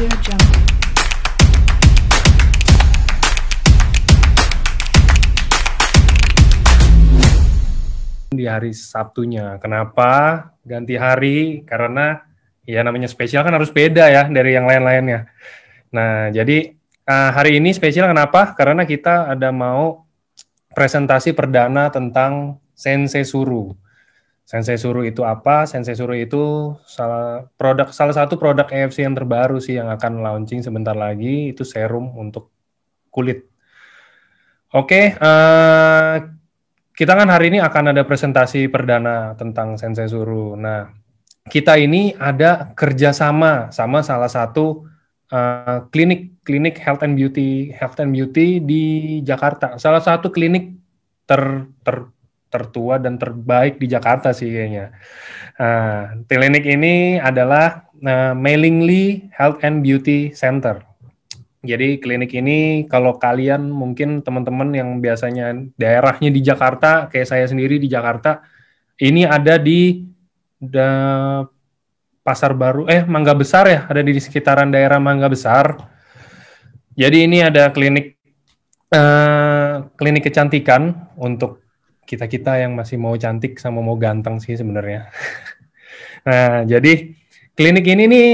Jungle. Di hari Sabtunya. Kenapa ganti hari? Karena ya namanya spesial kan harus beda ya dari yang lain-lainnya. Nah, jadi hari ini spesial kenapa? Karena kita ada mau presentasi perdana tentang Sensei Suru. Sensei Suru itu apa? Sensei Suru itu salah satu produk EFC yang terbaru sih yang akan launching sebentar lagi, itu serum untuk kulit. Oke, kita kan hari ini akan ada presentasi perdana tentang Sensei Suru. Nah, kita ini ada kerjasama sama salah satu klinik health and beauty di Jakarta. Salah satu klinik tertua dan terbaik di Jakarta sih kayaknya. Klinik ini adalah Mailingly Health and Beauty Center. Jadi klinik ini kalau kalian mungkin teman-teman yang biasanya daerahnya di Jakarta, kayak saya sendiri di Jakarta, ini ada di Pasar Baru, Mangga Besar ya, ada di sekitaran daerah Mangga Besar. Jadi ini ada klinik kecantikan untuk kita-kita yang masih mau cantik sama mau ganteng sih sebenarnya. Nah, jadi klinik ini nih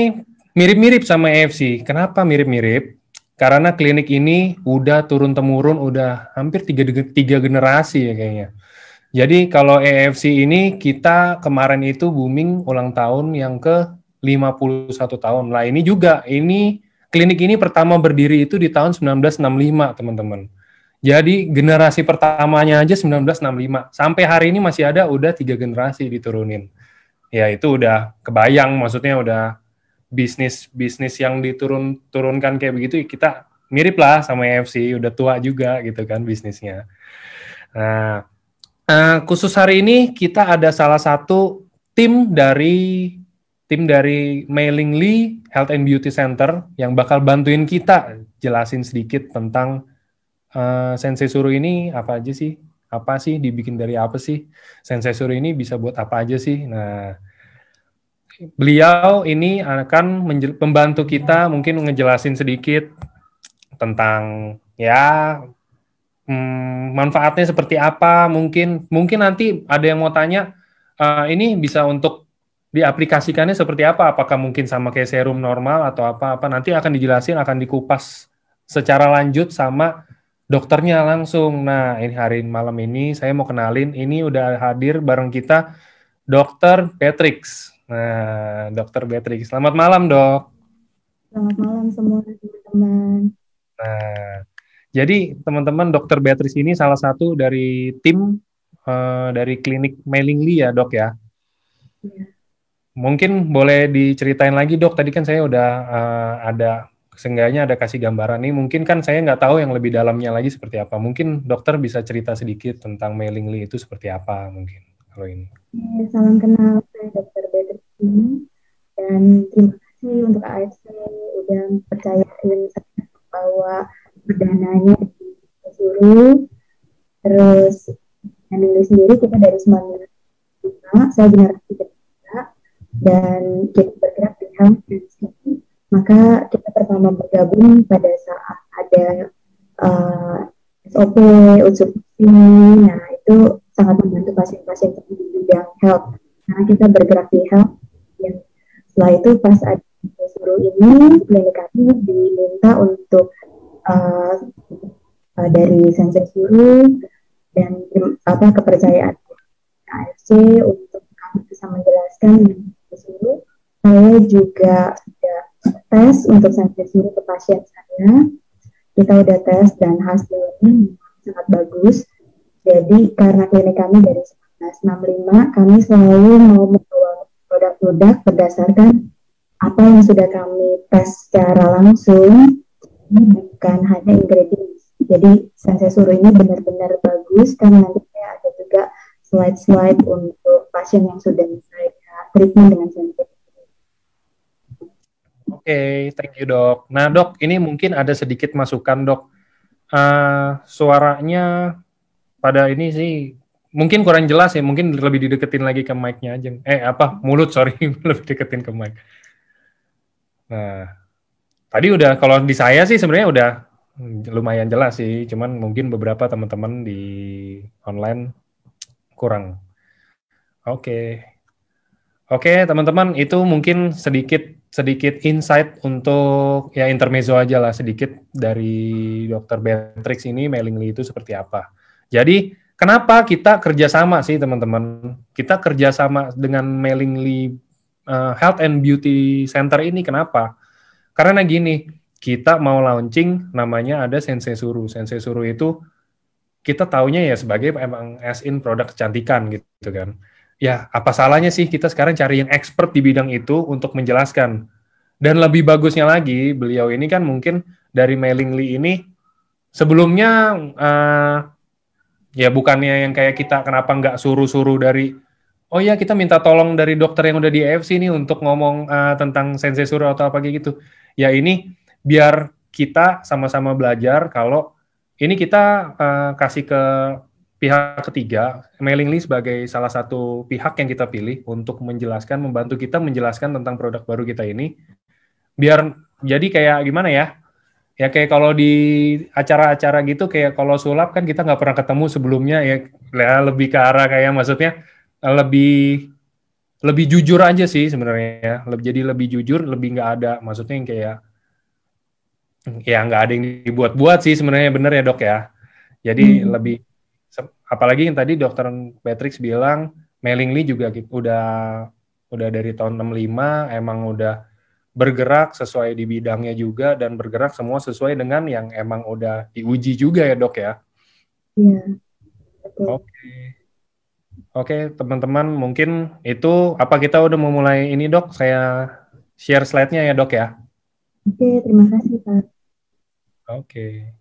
mirip-mirip sama EFC. Kenapa mirip-mirip? Karena klinik ini udah turun-temurun, udah hampir tiga generasi ya kayaknya. Jadi kalau EFC ini kita kemarin itu booming ulang tahun yang ke 51 tahun. Lah ini juga, klinik ini pertama berdiri itu di tahun 1965 teman-teman. Jadi generasi pertamanya aja 1965. Sampai hari ini masih ada, udah 3 generasi diturunin. Ya itu udah kebayang, maksudnya udah bisnis yang diturunkan kayak begitu, kita mirip lah sama EFC, udah tua juga gitu kan bisnisnya. Nah, khusus hari ini kita ada salah satu tim dari Mailingly Health and Beauty Center yang bakal bantuin kita jelasin sedikit tentang Sensei Suru ini apa aja sih? Apa sih, dibikin dari apa sih? Sensei Suru ini bisa buat apa aja sih? Nah, beliau ini akan membantu kita mungkin ngejelasin sedikit tentang ya manfaatnya seperti apa, mungkin nanti ada yang mau tanya ini bisa untuk diaplikasikannya seperti apa, apakah mungkin sama kayak serum normal atau apa nanti akan dijelasin, akan dikupas secara lanjut sama dokternya langsung. Nah, ini hari malam ini saya mau kenalin, ini udah hadir bareng kita Dr. Beatrix. Nah, Dr. Beatrix, selamat malam, Dok. Selamat malam semua teman-teman. Nah, jadi teman-teman, Dr. Beatrix ini salah satu dari tim dari klinik Mailingly ya, Dok ya? Ya. Mungkin boleh diceritain lagi, Dok. Tadi kan saya udah seenggaknya ada kasih gambaran nih. Mungkin kan saya nggak tahu yang lebih dalamnya lagi seperti apa. Mungkin dokter bisa cerita sedikit tentang Mailingly itu seperti apa mungkin kalau ini. Salam kenal, saya Dr. Beatrix ini, dan terima kasih untuk AFC udah percayain saya bahwa perdananya di Suru. Terus Mailingly sendiri kita dari 95, saya generasi ketiga, dan kita bergerak di health and safety. Maka kita pertama bergabung pada saat ada SOP, uji. Nah itu sangat membantu pasien-pasien di bidang health. Karena kita bergerak di health. Dan setelah itu pas ada Suru ini, klinik kami diminta untuk dari Sensei Suru dan kepercayaan AFC untuk kami bisa menjelaskan Suru. Saya juga sudah tes untuk Sensei Suru ke pasien saya. Kita udah tes dan hasilnya sangat bagus. Jadi karena klinik kami dari 1965, kami selalu mau membawa produk-produk berdasarkan apa yang sudah kami tes secara langsung. Ini bukan hanya ingredients. Jadi Sensei Suru ini benar-benar bagus, karena nanti saya ada juga slide-slide untuk pasien yang sudah saya treatment dengan Sensei. Oke, thank you, Dok. Nah, Dok, ini mungkin ada sedikit masukan, Dok. Suaranya pada ini sih mungkin kurang jelas ya, mungkin lebih dideketin lagi ke mic-nya aja. Mulut, sorry, lebih deketin ke mic. Nah, Tadi udah, kalau di saya sih sebenarnya udah lumayan jelas sih, cuman mungkin beberapa teman-teman di online kurang. Oke. Oke, teman-teman, itu mungkin sedikit insight untuk ya intermezzo aja lah sedikit dari Dr. Beatrix ini Mailingly itu seperti apa. Jadi, kenapa kita kerjasama sih teman-teman? Kita kerjasama dengan Mailingly Health and Beauty Center ini kenapa? Karena gini, kita mau launching namanya ada Sensei Suru. Sensei Suru itu kita taunya ya sebagai emang as in produk kecantikan gitu kan. Ya, apa salahnya sih kita sekarang cari yang expert di bidang itu untuk menjelaskan. Dan lebih bagusnya lagi, beliau ini kan mungkin dari Mailingly ini sebelumnya ya bukannya yang kayak kita kenapa nggak suruh-suruh dari oh ya kita minta tolong dari dokter yang udah di AFC nih untuk ngomong tentang sensei suruh atau apa kayak gitu. Ya ini biar kita sama-sama belajar kalau ini kita kasih ke pihak ketiga, Mailingly sebagai salah satu pihak yang kita pilih untuk menjelaskan, membantu kita menjelaskan tentang produk baru kita ini, biar jadi kayak gimana ya, ya kayak kalau di acara-acara gitu, kayak kalau sulap kan kita nggak pernah ketemu sebelumnya ya, lebih ke arah kayak maksudnya lebih lebih jujur aja sih sebenarnya ya, jadi lebih jujur, lebih nggak ada, maksudnya yang kayak ya nggak ada yang dibuat-buat sih sebenarnya, bener ya dok ya. Jadi lebih, apalagi yang tadi dokter Patrick bilang, Mailingly juga udah dari tahun 65 emang udah bergerak sesuai di bidangnya juga dan bergerak semua sesuai dengan yang emang udah diuji juga ya dok ya. Iya, betul. Oke, teman-teman mungkin itu apa kita udah mau mulai ini dok, saya share slide-nya ya dok ya. Oke, terima kasih Pak. Oke.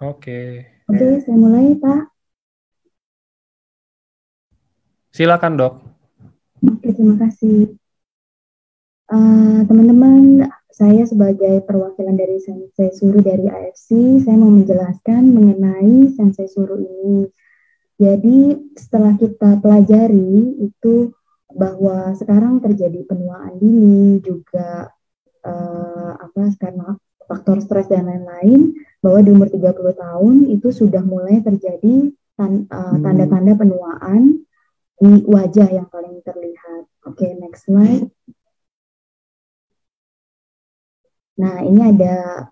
Oke. Oke, saya mulai Pak. Silakan dok. Oke, terima kasih. Teman-teman, saya sebagai perwakilan dari Sensei Suru dari AFC, saya mau menjelaskan mengenai Sensei Suru ini. Jadi setelah kita pelajari itu bahwa sekarang terjadi penuaan dini juga karena faktor stres dan lain-lain, bahwa di umur 30 tahun itu sudah mulai terjadi tanda-tanda penuaan di wajah yang paling terlihat. Oke, next slide. Nah, ini ada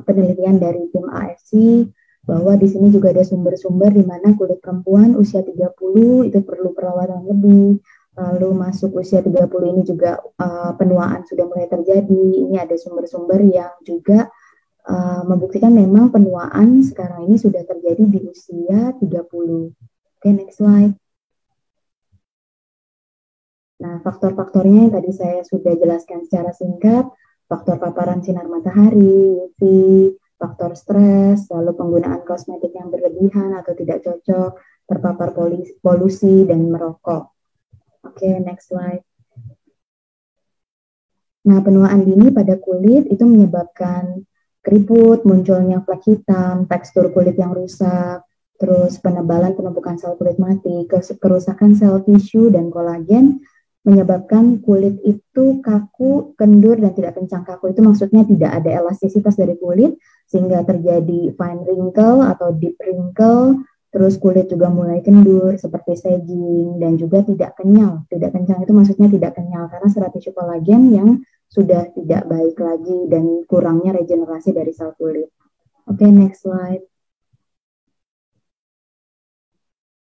penelitian dari tim AFC bahwa di sini juga ada sumber-sumber di mana kulit perempuan usia 30 itu perlu perawatan lebih. Lalu masuk usia 30 ini juga penuaan sudah mulai terjadi. Ini ada sumber-sumber yang juga membuktikan memang penuaan sekarang ini sudah terjadi di usia 30. Oke, next slide. Nah, faktor-faktornya yang tadi saya sudah jelaskan secara singkat. Faktor paparan sinar matahari, UV, faktor stres, lalu penggunaan kosmetik yang berlebihan atau tidak cocok, terpapar polusi, dan merokok. Oke, next slide. Nah, penuaan dini pada kulit itu menyebabkan keriput, munculnya flek hitam, tekstur kulit yang rusak, terus penebalan penumpukan sel kulit mati, kerusakan sel tisu dan kolagen, menyebabkan kulit itu kaku, kendur, dan tidak kencang. Kaku itu maksudnya tidak ada elastisitas dari kulit, sehingga terjadi fine wrinkle atau deep wrinkle, terus kulit juga mulai kendur, seperti saging, dan juga tidak kenyal. Tidak kencang itu maksudnya tidak kenyal, karena serat tisu kolagen yang sudah tidak baik lagi, dan kurangnya regenerasi dari sel kulit. Oke, next slide.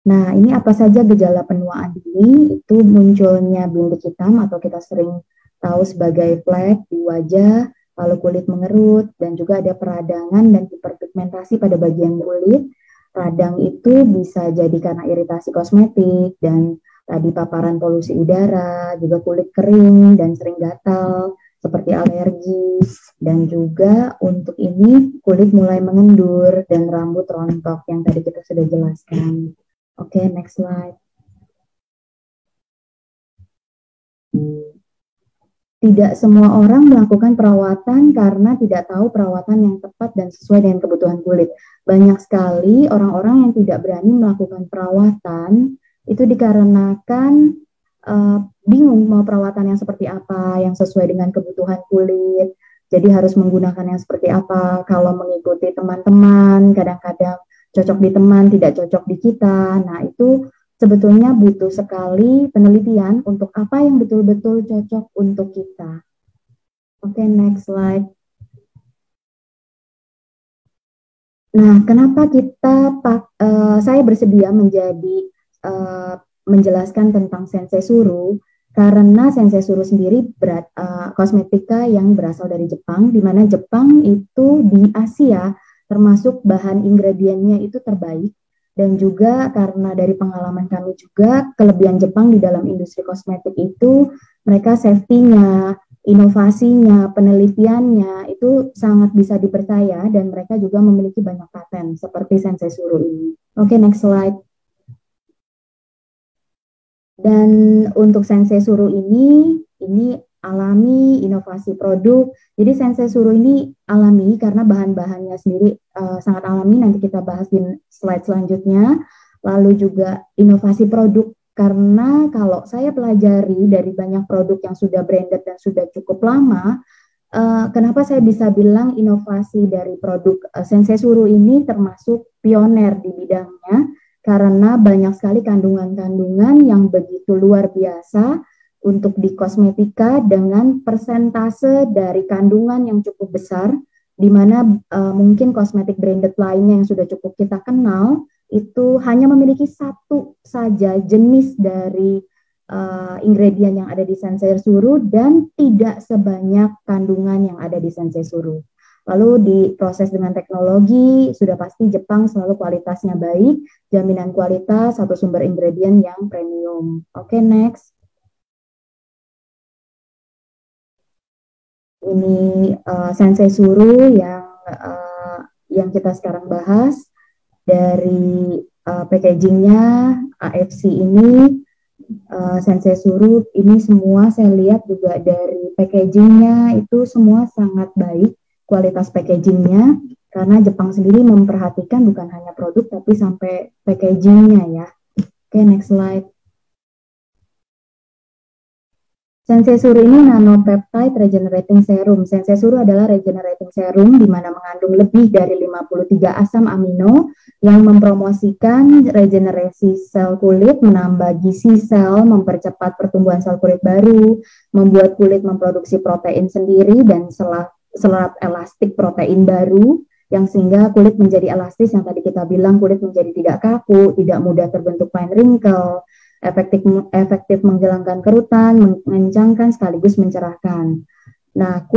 Nah, ini apa saja gejala penuaan dini? Itu munculnya bintik hitam atau kita sering tahu sebagai flek di wajah, lalu kulit mengerut, dan juga ada peradangan dan hiperpigmentasi pada bagian kulit. Radang itu bisa jadi karena iritasi kosmetik, dan tadi paparan polusi udara, juga kulit kering dan sering gatal, seperti alergi, dan juga untuk ini kulit mulai mengendur dan rambut rontok yang tadi kita sudah jelaskan. Oke, next slide. tidak semua orang melakukan perawatan karena tidak tahu perawatan yang tepat dan sesuai dengan kebutuhan kulit. Banyak sekali orang-orang yang tidak berani melakukan perawatan itu dikarenakan bingung mau perawatan yang seperti apa, yang sesuai dengan kebutuhan kulit. Jadi harus menggunakan yang seperti apa. Kalau mengikuti teman-teman, kadang-kadang cocok di teman, tidak cocok di kita. Nah, itu sebetulnya butuh sekali penelitian untuk apa yang betul-betul cocok untuk kita. Oke, next slide. Nah, kenapa saya bersedia menjadi menjelaskan tentang Sensei Suru? Karena Sensei Suru sendiri kosmetika yang berasal dari Jepang, di mana Jepang itu di Asia termasuk bahan ingredientnya itu terbaik. Dan juga karena dari pengalaman kami juga, kelebihan Jepang di dalam industri kosmetik itu, mereka safety-nya, inovasinya, penelitiannya, itu sangat bisa dipercaya, dan mereka juga memiliki banyak paten, seperti Sensei Suru ini. Oke, next slide. Dan untuk Sensei Suru ini alami, inovasi produk. Jadi Sensei Suru ini alami karena bahan-bahannya sendiri sangat alami, nanti kita bahas di slide selanjutnya. Lalu juga inovasi produk, karena kalau saya pelajari dari banyak produk yang sudah branded dan sudah cukup lama, kenapa saya bisa bilang inovasi dari produk Sensei Suru ini termasuk pioner di bidangnya, karena banyak sekali kandungan-kandungan yang begitu luar biasa untuk di kosmetika dengan persentase dari kandungan yang cukup besar, di mana mungkin kosmetik branded lainnya yang sudah cukup kita kenal, itu hanya memiliki satu saja jenis dari ingredient yang ada di Sensei Suru dan tidak sebanyak kandungan yang ada di Sensei Suru. Lalu diproses dengan teknologi, sudah pasti Jepang selalu kualitasnya baik, jaminan kualitas, satu sumber ingredient yang premium. Oke, next. Ini Sensei Suru yang kita sekarang bahas. Dari packagingnya, AFC ini, Sensei Suru ini semua saya lihat juga dari packagingnya itu semua sangat baik. Kualitas packagingnya, karena Jepang sendiri memperhatikan bukan hanya produk tapi sampai packagingnya ya. Oke, next slide. Sensei Suru ini nanopeptide regenerating serum. Sensei Suru adalah regenerating serum di mana mengandung lebih dari 53 asam amino yang mempromosikan regenerasi sel kulit, menambah gizi sel, mempercepat pertumbuhan sel kulit baru, membuat kulit memproduksi protein sendiri dan serat elastik protein baru, yang sehingga kulit menjadi elastis, yang tadi kita bilang kulit menjadi tidak kaku, tidak mudah terbentuk fine wrinkle, efektif menghilangkan kerutan, mengencangkan sekaligus mencerahkan. Nah,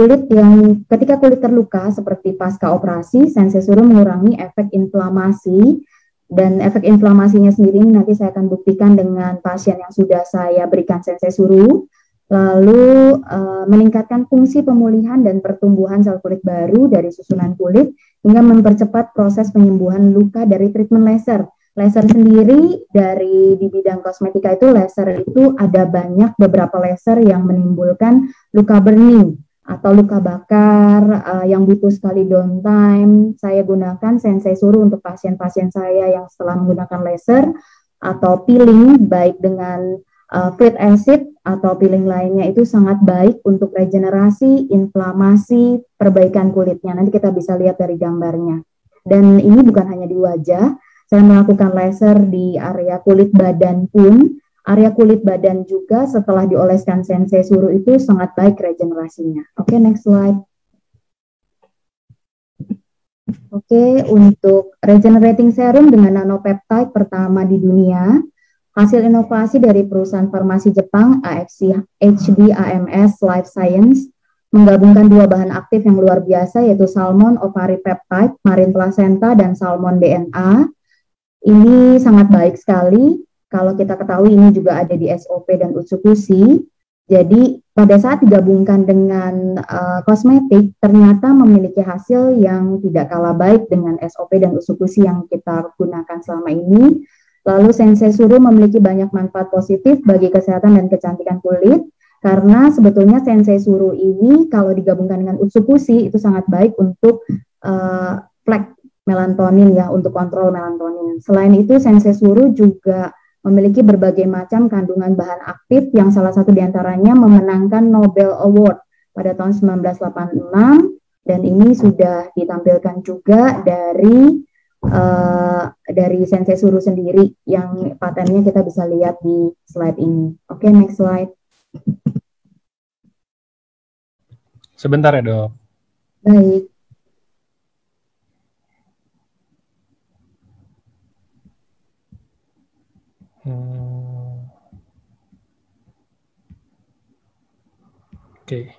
ketika kulit terluka seperti pasca operasi, Sensei Suru mengurangi efek inflamasi, dan efek inflamasinya sendiri ini nanti saya akan buktikan dengan pasien yang sudah saya berikan Sensei Suru. Lalu meningkatkan fungsi pemulihan dan pertumbuhan sel kulit baru dari susunan kulit hingga mempercepat proses penyembuhan luka dari treatment laser. Laser sendiri di bidang kosmetika itu laser itu ada beberapa laser yang menimbulkan luka burning atau luka bakar yang butuh sekali downtime. Saya gunakan Sensei Suru untuk pasien-pasien saya yang setelah menggunakan laser atau peeling baik dengan fluid acid atau peeling lainnya itu sangat baik untuk regenerasi, inflamasi, perbaikan kulitnya. Nanti kita bisa lihat dari gambarnya. Dan ini bukan hanya di wajah, saya melakukan laser di area kulit badan pun. Area kulit badan juga setelah dioleskan Sensei Suru itu sangat baik regenerasinya. Oke, next slide. Oke, untuk regenerating serum dengan nanopeptide pertama di dunia, hasil inovasi dari perusahaan farmasi Jepang, AFC HD AMS Life Science, menggabungkan dua bahan aktif yang luar biasa, yaitu salmon ovary peptide, marine placenta, dan salmon DNA. Ini sangat baik sekali. Kalau kita ketahui ini juga ada di SOP dan Utsukushi. Jadi pada saat digabungkan dengan kosmetik, ternyata memiliki hasil yang tidak kalah baik dengan SOP dan Utsukushi yang kita gunakan selama ini. Lalu Sensei Suru memiliki banyak manfaat positif bagi kesehatan dan kecantikan kulit. Karena sebetulnya sensei suru ini kalau digabungkan dengan utsukushi itu sangat baik untuk flek melatonin ya, untuk kontrol melatonin. Selain itu sensei suru juga memiliki berbagai macam kandungan bahan aktif yang salah satu diantaranya memenangkan Nobel Award pada tahun 1986 dan ini sudah ditampilkan juga dari sensei suru sendiri yang patennya kita bisa lihat di slide ini. Oke, next slide. Sebentar ya, Dok. Baik. Oke.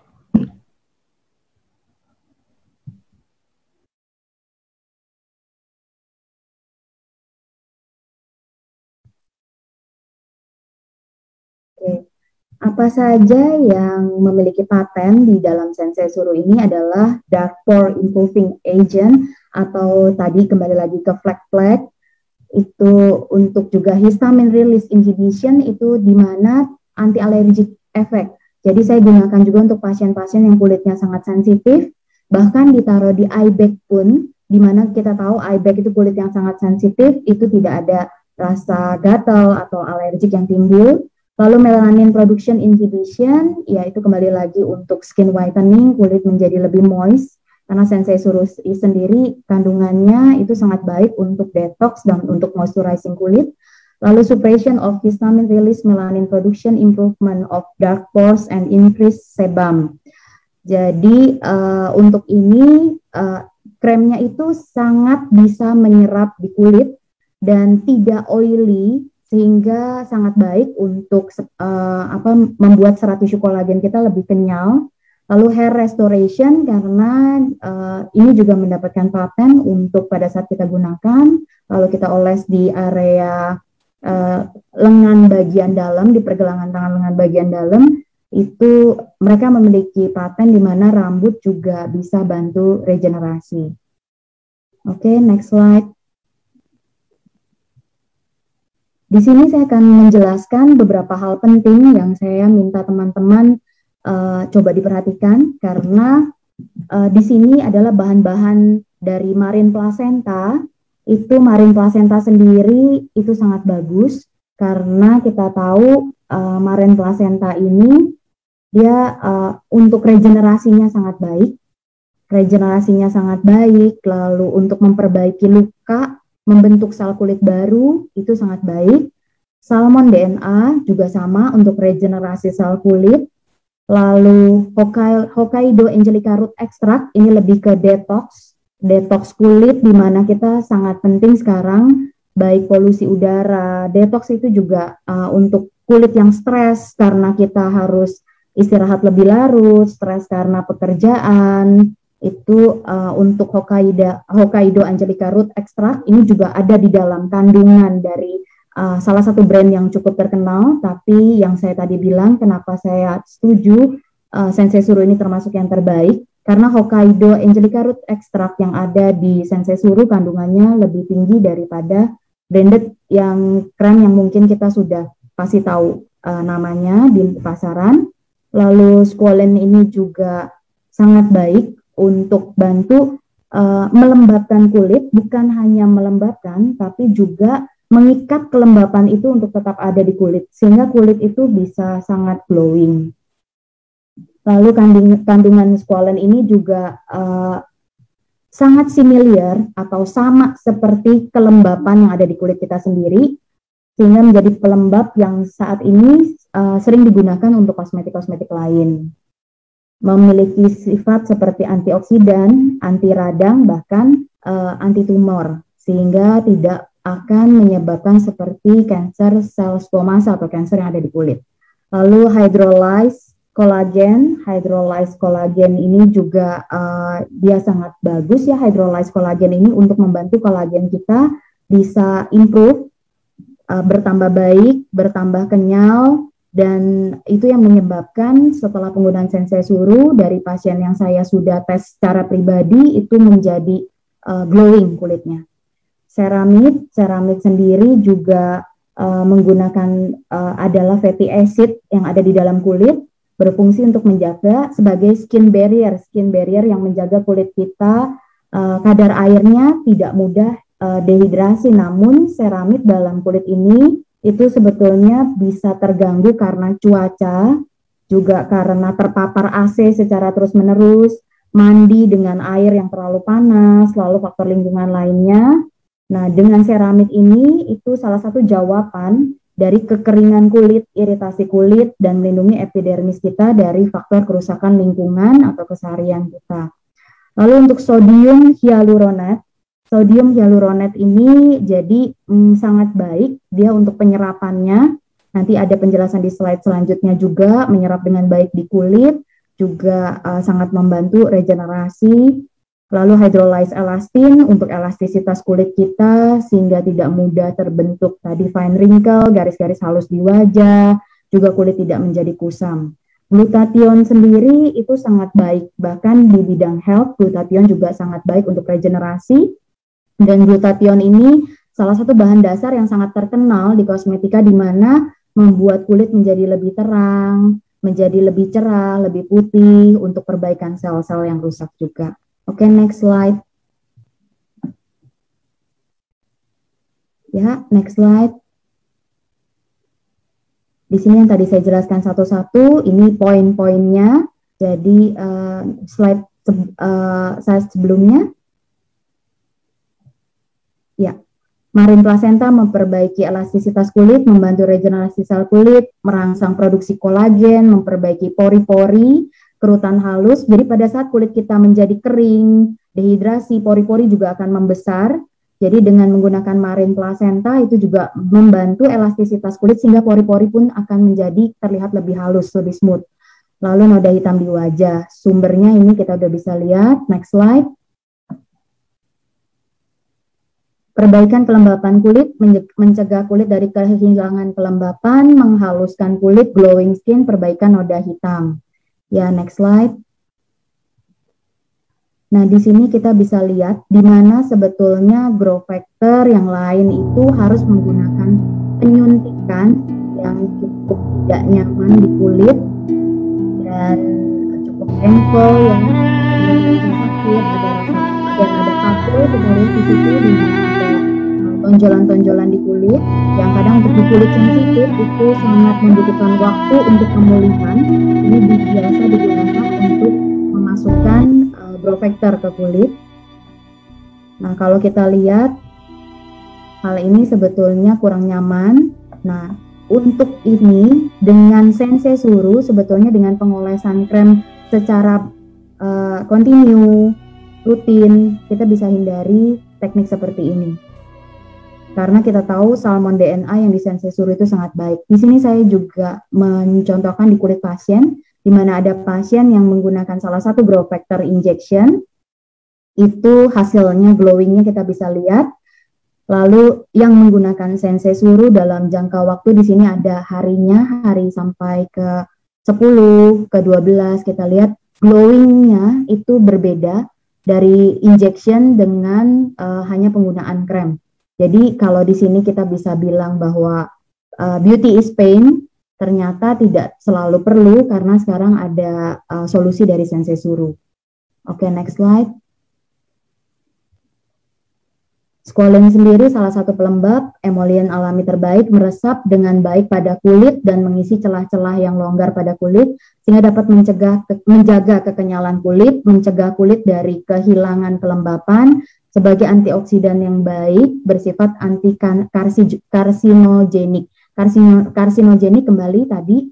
Oke. Apa saja yang memiliki paten di dalam sensei suru ini adalah dark pore improving agent atau tadi kembali lagi ke flek-flek itu untuk juga histamine release inhibition itu di mana anti allergic effect. Jadi saya gunakan juga untuk pasien-pasien yang kulitnya sangat sensitif, bahkan ditaruh di eye bag pun, di mana kita tahu eye bag itu kulit yang sangat sensitif, itu tidak ada rasa gatal atau alergik yang timbul. Lalu melanin production inhibition, yaitu kembali lagi untuk skin whitening, kulit menjadi lebih moist, karena sensei suru sendiri kandungannya itu sangat baik untuk detox dan untuk moisturizing kulit. Lalu suppression of histamine release, melanin production, improvement of dark pores, and increase sebum. Jadi untuk ini kremnya itu sangat bisa menyerap di kulit dan tidak oily, sehingga sangat baik untuk membuat serat tisu kolagen kita lebih kenyal. Lalu hair restoration karena ini juga mendapatkan paten untuk pada saat kita gunakan, lalu kita oles di area lengan bagian dalam, di pergelangan tangan lengan bagian dalam, itu mereka memiliki paten di mana rambut juga bisa bantu regenerasi. Oke, next slide. Di sini saya akan menjelaskan beberapa hal penting yang saya minta teman-teman coba diperhatikan karena di sini adalah bahan-bahan dari marine placenta. Itu marine placenta sendiri itu sangat bagus karena kita tahu marine placenta ini dia untuk regenerasinya sangat baik, lalu untuk memperbaiki luka, membentuk sel kulit baru itu sangat baik. Salmon DNA juga sama untuk regenerasi sel kulit. Lalu Hokkaido Angelica Root Extract ini lebih ke detox kulit, di mana kita sangat penting sekarang baik polusi udara. Detox itu juga untuk kulit yang stres karena kita harus istirahat lebih larut, stres karena pekerjaan. Itu untuk Hokkaido Angelica Root Extract ini juga ada di dalam kandungan dari salah satu brand yang cukup terkenal, tapi yang saya tadi bilang kenapa saya setuju sensei suru ini termasuk yang terbaik, karena Hokkaido Angelica Root Extract yang ada di sensei suru kandungannya lebih tinggi daripada branded yang krem yang mungkin kita sudah pasti tahu namanya di pasaran. Lalu squalene ini juga sangat baik untuk bantu melembabkan kulit, bukan hanya melembabkan, tapi juga mengikat kelembapan itu untuk tetap ada di kulit, sehingga kulit itu bisa sangat glowing. Lalu kandungan squalene ini juga sangat similar atau sama seperti kelembapan yang ada di kulit kita sendiri, sehingga menjadi pelembab yang saat ini sering digunakan untuk kosmetik-kosmetik lain. Memiliki sifat seperti antioksidan, anti radang, bahkan anti tumor, sehingga tidak akan menyebabkan seperti kanker sel squamous atau kanker yang ada di kulit. Lalu hydrolyzed collagen ini juga dia sangat bagus ya, hydrolyzed collagen ini untuk membantu kolagen kita bisa improve, bertambah baik, bertambah kenyal. Dan itu yang menyebabkan setelah penggunaan sensei suru dari pasien yang saya sudah tes secara pribadi itu menjadi glowing kulitnya. Ceramide sendiri juga menggunakan adalah fatty acid yang ada di dalam kulit, berfungsi untuk menjaga sebagai skin barrier yang menjaga kulit kita kadar airnya tidak mudah dehidrasi. Namun seramid dalam kulit ini itu sebetulnya bisa terganggu karena cuaca, juga karena terpapar AC secara terus-menerus, mandi dengan air yang terlalu panas, lalu faktor lingkungan lainnya. Nah, dengan seramid ini itu salah satu jawaban dari kekeringan kulit, iritasi kulit, dan melindungi epidermis kita dari faktor kerusakan lingkungan atau keseharian kita. Lalu untuk sodium hyaluronat ini jadi sangat baik dia untuk penyerapannya. Nanti ada penjelasan di slide selanjutnya juga, menyerap dengan baik di kulit, juga sangat membantu regenerasi. Lalu hydrolyze elastin untuk elastisitas kulit kita sehingga tidak mudah terbentuk tadi fine wrinkle, garis-garis halus di wajah, juga kulit tidak menjadi kusam. Glutathione sendiri itu sangat baik, bahkan di bidang health glutathione juga sangat baik untuk regenerasi. Dan glutathione ini salah satu bahan dasar yang sangat terkenal di kosmetika di mana membuat kulit menjadi lebih terang, menjadi lebih cerah, lebih putih untuk perbaikan sel-sel yang rusak juga. Oke, next slide. Ya, next slide. Di sini yang tadi saya jelaskan satu-satu, ini poin-poinnya. Jadi slide sebelumnya. Ya, Marine Placenta memperbaiki elastisitas kulit, membantu regenerasi sel kulit, merangsang produksi kolagen, memperbaiki pori-pori, kerutan halus. Jadi pada saat kulit kita menjadi kering, dehidrasi, pori-pori juga akan membesar. Jadi dengan menggunakan Marine Placenta itu juga membantu elastisitas kulit sehingga pori-pori pun akan menjadi terlihat lebih halus, lebih smooth. Lalu noda hitam di wajah. Sumbernya ini kita udah bisa lihat. Next slide. Perbaikan kelembapan kulit, mencegah kulit dari kehilangan kelembapan, menghaluskan kulit, glowing skin, perbaikan noda hitam. Ya, next slide. Nah, di sini kita bisa lihat di mana sebetulnya growth factor yang lain itu harus menggunakan penyuntikan yang cukup tidak nyaman di kulit dan cukup painful yang sakit, ada kapsul dari situ di mana ada tonjolan-tonjolan di kulit yang kadang untuk di kulit sensitif itu sangat membutuhkan waktu untuk pemulihan. Ini biasa digunakan untuk memasukkan growth factor ke kulit. Nah, kalau kita lihat hal ini sebetulnya kurang nyaman. Nah, untuk ini dengan Sensei Suru sebetulnya dengan pengolesan krem secara kontinu, rutin, kita bisa hindari teknik seperti ini. Karena kita tahu salmon DNA yang di Sensei Suru itu sangat baik. Di sini saya juga mencontohkan di kulit pasien, di mana ada pasien yang menggunakan salah satu growth factor injection, itu hasilnya glowingnya kita bisa lihat. Lalu yang menggunakan Sensei Suru dalam jangka waktu di sini ada harinya, hari sampai ke 10, ke 12, kita lihat glowingnya itu berbeda dari injection dengan hanya penggunaan krem. Jadi kalau di sini kita bisa bilang bahwa beauty is pain, ternyata tidak selalu perlu karena sekarang ada solusi dari Sensei Suru. Oke, next slide. Squalene sendiri salah satu pelembab emollient alami terbaik, meresap dengan baik pada kulit dan mengisi celah-celah yang longgar pada kulit sehingga dapat menjaga kekenyalan kulit, mencegah kulit dari kehilangan kelembapan, sebagai antioksidan yang baik, bersifat anti karsinogenik. Karsinogenik kembali tadi,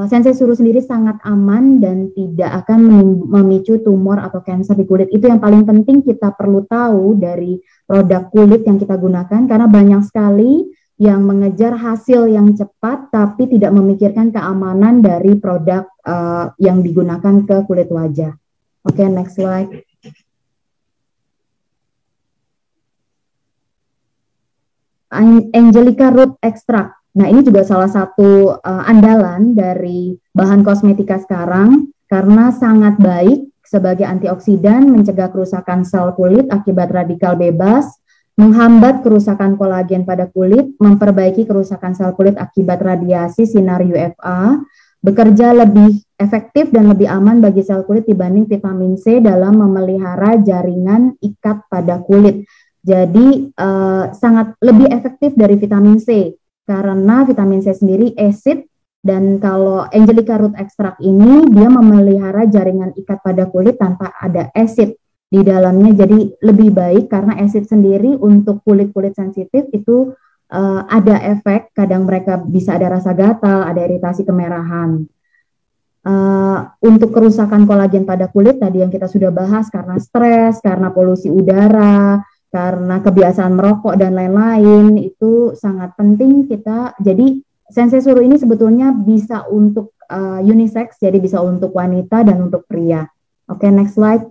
Sensei Suru sendiri sangat aman dan tidak akan memicu tumor atau kanker di kulit. Itu yang paling penting kita perlu tahu dari produk kulit yang kita gunakan, karena banyak sekali yang mengejar hasil yang cepat tapi tidak memikirkan keamanan dari produk yang digunakan ke kulit wajah. Oke, next slide. Angelica Root Extract. Nah, ini juga salah satu andalan dari bahan kosmetika sekarang karena sangat baik sebagai antioksidan, mencegah kerusakan sel kulit akibat radikal bebas, menghambat kerusakan kolagen pada kulit, memperbaiki kerusakan sel kulit akibat radiasi sinar UVA, bekerja lebih efektif dan lebih aman bagi sel kulit dibanding vitamin C dalam memelihara jaringan ikat pada kulit. Jadi sangat lebih efektif dari vitamin C karena vitamin C sendiri acid, dan kalau Angelica root extract ini dia memelihara jaringan ikat pada kulit tanpa ada acid di dalamnya. Jadi lebih baik karena acid sendiri untuk kulit-kulit sensitif itu ada efek, kadang mereka bisa ada rasa gatal, ada iritasi kemerahan. Untuk kerusakan kolagen pada kulit tadi yang kita sudah bahas karena stres, karena polusi udara, karena kebiasaan merokok dan lain-lain, itu sangat penting kita. Jadi Sensei Suru ini sebetulnya bisa untuk unisex, jadi bisa untuk wanita dan untuk pria. Oke, next slide.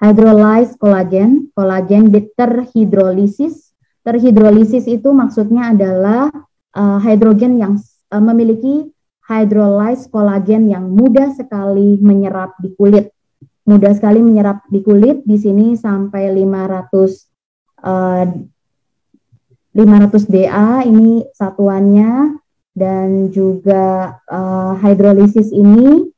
Hydrolyzed kolagen, kolagen terhidrolisis. Terhidrolisis itu maksudnya adalah hidrogen yang memiliki hydrolyzed kolagen yang mudah sekali menyerap di kulit. Mudah sekali menyerap di kulit, di sini sampai 500 DA ini satuannya, dan juga hidrolisis ini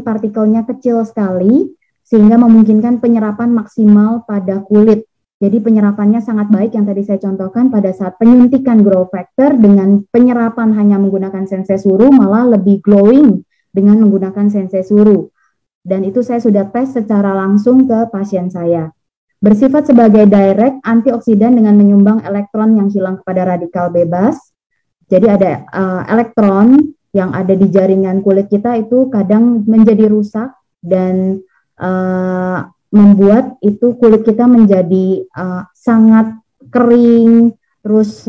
partikelnya kecil sekali sehingga memungkinkan penyerapan maksimal pada kulit. Jadi penyerapannya sangat baik yang tadi saya contohkan pada saat penyuntikan growth factor. Dengan penyerapan hanya menggunakan Sensei Suru malah lebih glowing dengan menggunakan Sensei Suru. Dan itu saya sudah tes secara langsung ke pasien saya. Bersifat sebagai direct antioksidan dengan menyumbang elektron yang hilang kepada radikal bebas. Jadi ada elektron yang ada di jaringan kulit kita itu kadang menjadi rusak dan membuat itu kulit kita menjadi sangat kering, terus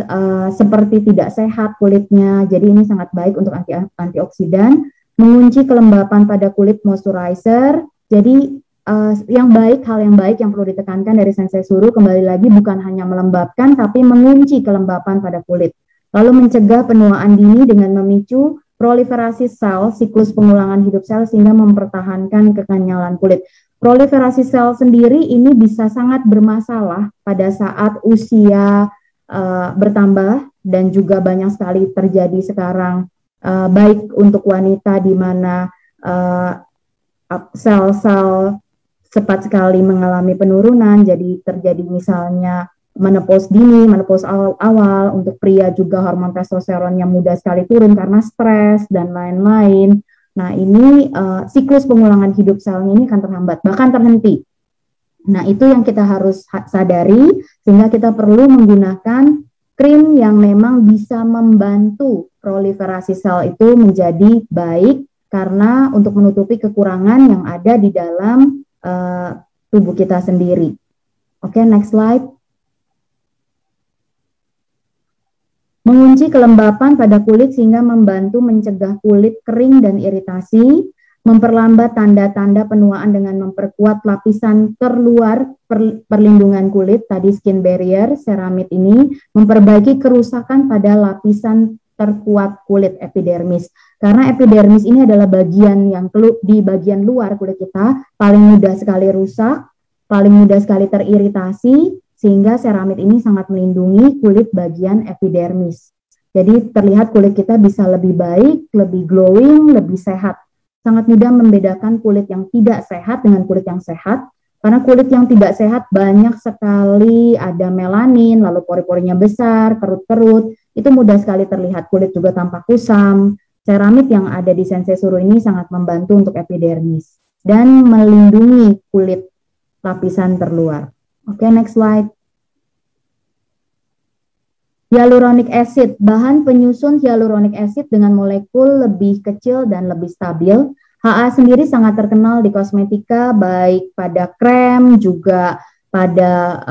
seperti tidak sehat kulitnya. Jadi ini sangat baik untuk antioksidan, mengunci kelembapan pada kulit moisturizer. Jadi hal yang baik yang perlu ditekankan dari Sensei Suru kembali lagi bukan hanya melembabkan tapi mengunci kelembapan pada kulit. Lalu mencegah penuaan dini dengan memicu proliferasi sel, siklus pengulangan hidup sel sehingga mempertahankan kekenyalan kulit. Proliferasi sel sendiri ini bisa sangat bermasalah pada saat usia bertambah dan juga banyak sekali terjadi sekarang, baik untuk wanita di mana sel-sel cepat sekali mengalami penurunan, jadi terjadi misalnya menopause dini, menopause awal. Untuk pria juga hormon testosteron yang mudah sekali turun karena stres dan lain-lain. Nah ini siklus pengulangan hidup selnya ini akan terhambat, bahkan terhenti. Nah itu yang kita harus sadari, sehingga kita perlu menggunakan krim yang memang bisa membantu proliferasi sel itu menjadi baik, karena untuk menutupi kekurangan yang ada di dalam tubuh kita sendiri. Oke, next slide. Mengunci kelembapan pada kulit sehingga membantu mencegah kulit kering dan iritasi, memperlambat tanda-tanda penuaan dengan memperkuat lapisan terluar perlindungan kulit, tadi skin barrier, ceramide ini, memperbaiki kerusakan pada lapisan terkuat kulit epidermis. Karena epidermis ini adalah bagian yang di bagian luar kulit kita, paling mudah sekali rusak, paling mudah sekali teriritasi, sehingga ceramide ini sangat melindungi kulit bagian epidermis. Jadi terlihat kulit kita bisa lebih baik, lebih glowing, lebih sehat. Sangat mudah membedakan kulit yang tidak sehat dengan kulit yang sehat, karena kulit yang tidak sehat banyak sekali ada melanin, lalu pori-porinya besar, kerut-kerut, itu mudah sekali terlihat. Kulit juga tampak kusam. Ceramide yang ada di Sensei Suru ini sangat membantu untuk epidermis dan melindungi kulit lapisan terluar. Oke, next slide. Hyaluronic acid, bahan penyusun hyaluronic acid dengan molekul lebih kecil dan lebih stabil. HA sendiri sangat terkenal di kosmetika, baik pada krem, juga pada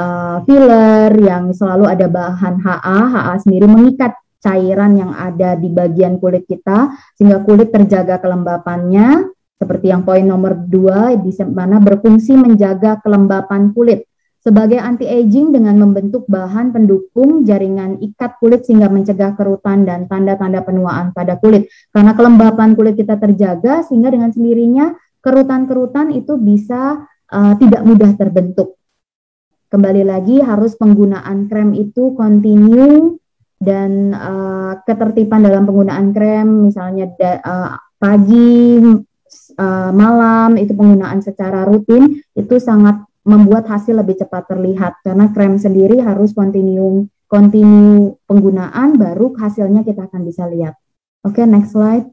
filler yang selalu ada bahan HA. HA sendiri mengikat cairan yang ada di bagian kulit kita, sehingga kulit terjaga kelembapannya, seperti yang poin nomor 2, di mana berfungsi menjaga kelembapan kulit. Sebagai anti-aging dengan membentuk bahan pendukung jaringan ikat kulit sehingga mencegah kerutan dan tanda-tanda penuaan pada kulit. Karena kelembapan kulit kita terjaga, sehingga dengan sendirinya kerutan-kerutan itu bisa tidak mudah terbentuk. Kembali lagi harus penggunaan krem itu continue dan ketertiban dalam penggunaan krem, misalnya pagi, malam, itu penggunaan secara rutin, itu sangat membuat hasil lebih cepat terlihat, karena krem sendiri harus kontinu penggunaan, baru hasilnya kita akan bisa lihat. Oke, next slide.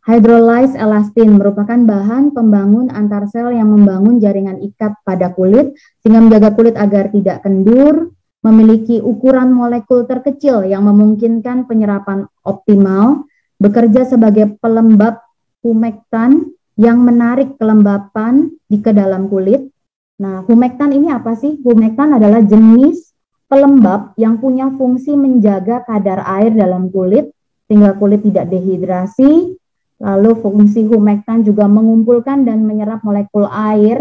Hydrolyzed elastin merupakan bahan pembangun antar sel yang membangun jaringan ikat pada kulit sehingga menjaga kulit agar tidak kendur, memiliki ukuran molekul terkecil yang memungkinkan penyerapan optimal, bekerja sebagai pelembab humektan yang menarik kelembapan ke dalam kulit. Nah, humektan ini apa sih? Humektan adalah jenis pelembab yang punya fungsi menjaga kadar air dalam kulit sehingga kulit tidak dehidrasi. Lalu fungsi humektan juga mengumpulkan dan menyerap molekul air,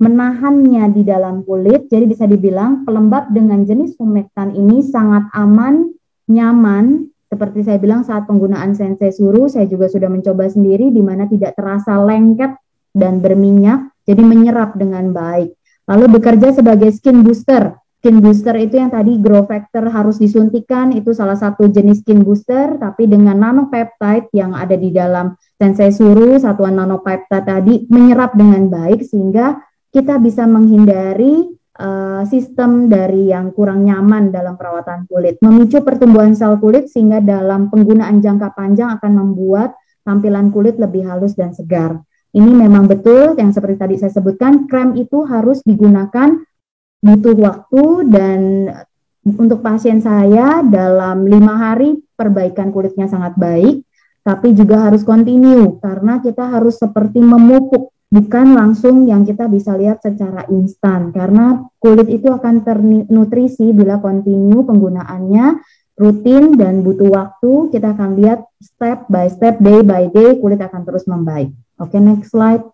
menahannya di dalam kulit. Jadi bisa dibilang pelembab dengan jenis humektan ini sangat aman, nyaman. Seperti saya bilang saat penggunaan Sensei Suru, saya juga sudah mencoba sendiri di mana tidak terasa lengket dan berminyak, jadi menyerap dengan baik. Lalu bekerja sebagai skin booster. Skin booster itu yang tadi grow factor harus disuntikan, itu salah satu jenis skin booster, tapi dengan nanopeptide yang ada di dalam Sensei Suru, satuan nanopeptide tadi menyerap dengan baik sehingga kita bisa menghindari sistem dari yang kurang nyaman dalam perawatan kulit. Memicu pertumbuhan sel kulit sehingga dalam penggunaan jangka panjang akan membuat tampilan kulit lebih halus dan segar. Ini memang betul yang seperti tadi saya sebutkan, krem itu harus digunakan butuh waktu, dan untuk pasien saya dalam 5 hari perbaikan kulitnya sangat baik, tapi juga harus kontinu karena kita harus seperti memupuk, bukan langsung yang kita bisa lihat secara instan, karena kulit itu akan ternutrisi bila kontinu penggunaannya rutin dan butuh waktu. Kita akan lihat step by step, day by day, kulit akan terus membaik. Oke, next slide.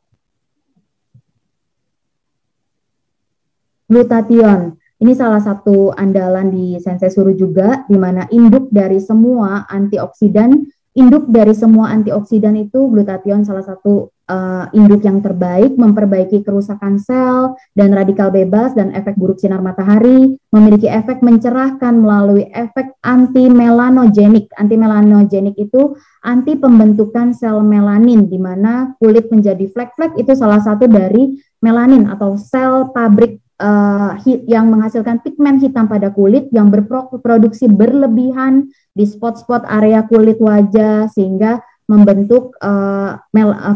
Glutathione, ini salah satu andalan di Sensei Suru juga, di mana induk dari semua antioksidan itu glutathione salah satu induk yang terbaik, memperbaiki kerusakan sel dan radikal bebas dan efek buruk sinar matahari, memiliki efek mencerahkan melalui efek anti-melanogenik. Anti-melanogenik itu anti pembentukan sel melanin, di mana kulit menjadi flek-flek, itu salah satu dari melanin atau sel pabrik yang menghasilkan pigmen hitam pada kulit yang berproduksi berlebihan di spot-spot area kulit wajah sehingga membentuk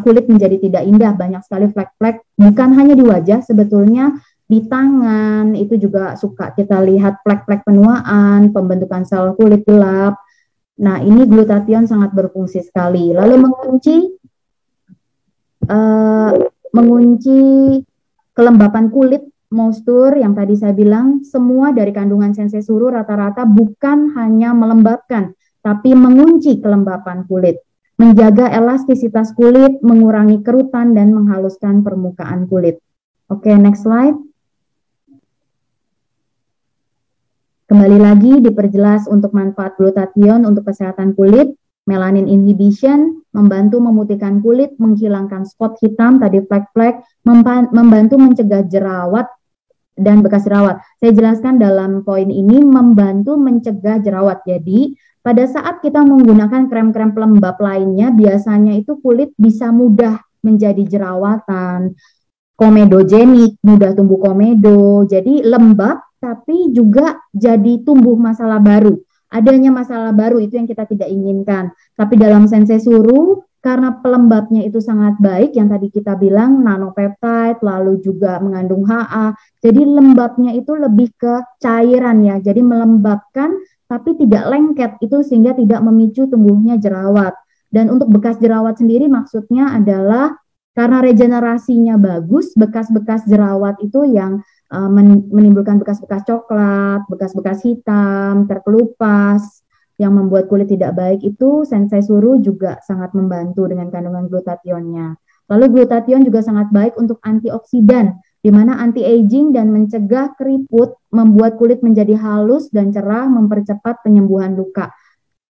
kulit menjadi tidak indah. Banyak sekali flek-flek, bukan hanya di wajah, sebetulnya di tangan itu juga suka kita lihat flek-flek penuaan, pembentukan sel kulit gelap. Nah, ini glutathione sangat berfungsi sekali. Lalu mengunci kelembapan kulit, moisture yang tadi saya bilang, semua dari kandungan Sensei Suru rata-rata bukan hanya melembabkan, tapi mengunci kelembapan kulit, menjaga elastisitas kulit, mengurangi kerutan, dan menghaluskan permukaan kulit. Oke, next slide. Kembali lagi diperjelas untuk manfaat glutathione untuk kesehatan kulit. Melanin inhibition, membantu memutihkan kulit, menghilangkan spot hitam, tadi flek-flek, membantu mencegah jerawat dan bekas jerawat. Saya jelaskan dalam poin ini, membantu mencegah jerawat. Jadi, pada saat kita menggunakan krem-krem pelembab lainnya, biasanya itu kulit bisa mudah menjadi jerawatan, komedogenik, mudah tumbuh komedo, jadi lembab, tapi juga jadi tumbuh masalah baru. Adanya masalah baru itu yang kita tidak inginkan. Tapi dalam Sensei Suru, karena pelembabnya itu sangat baik, yang tadi kita bilang nanopeptide, lalu juga mengandung HA, jadi lembabnya itu lebih ke cairan ya, jadi melembabkan tapi tidak lengket, itu sehingga tidak memicu tumbuhnya jerawat. Dan untuk bekas jerawat sendiri maksudnya adalah karena regenerasinya bagus, bekas-bekas jerawat itu yang menimbulkan bekas-bekas coklat, bekas-bekas hitam, terkelupas, yang membuat kulit tidak baik, itu Sensei Suru juga sangat membantu dengan kandungan glutathione-nya. Lalu glutathione juga sangat baik untuk antioksidan, di mana anti-aging dan mencegah keriput, membuat kulit menjadi halus dan cerah, mempercepat penyembuhan luka.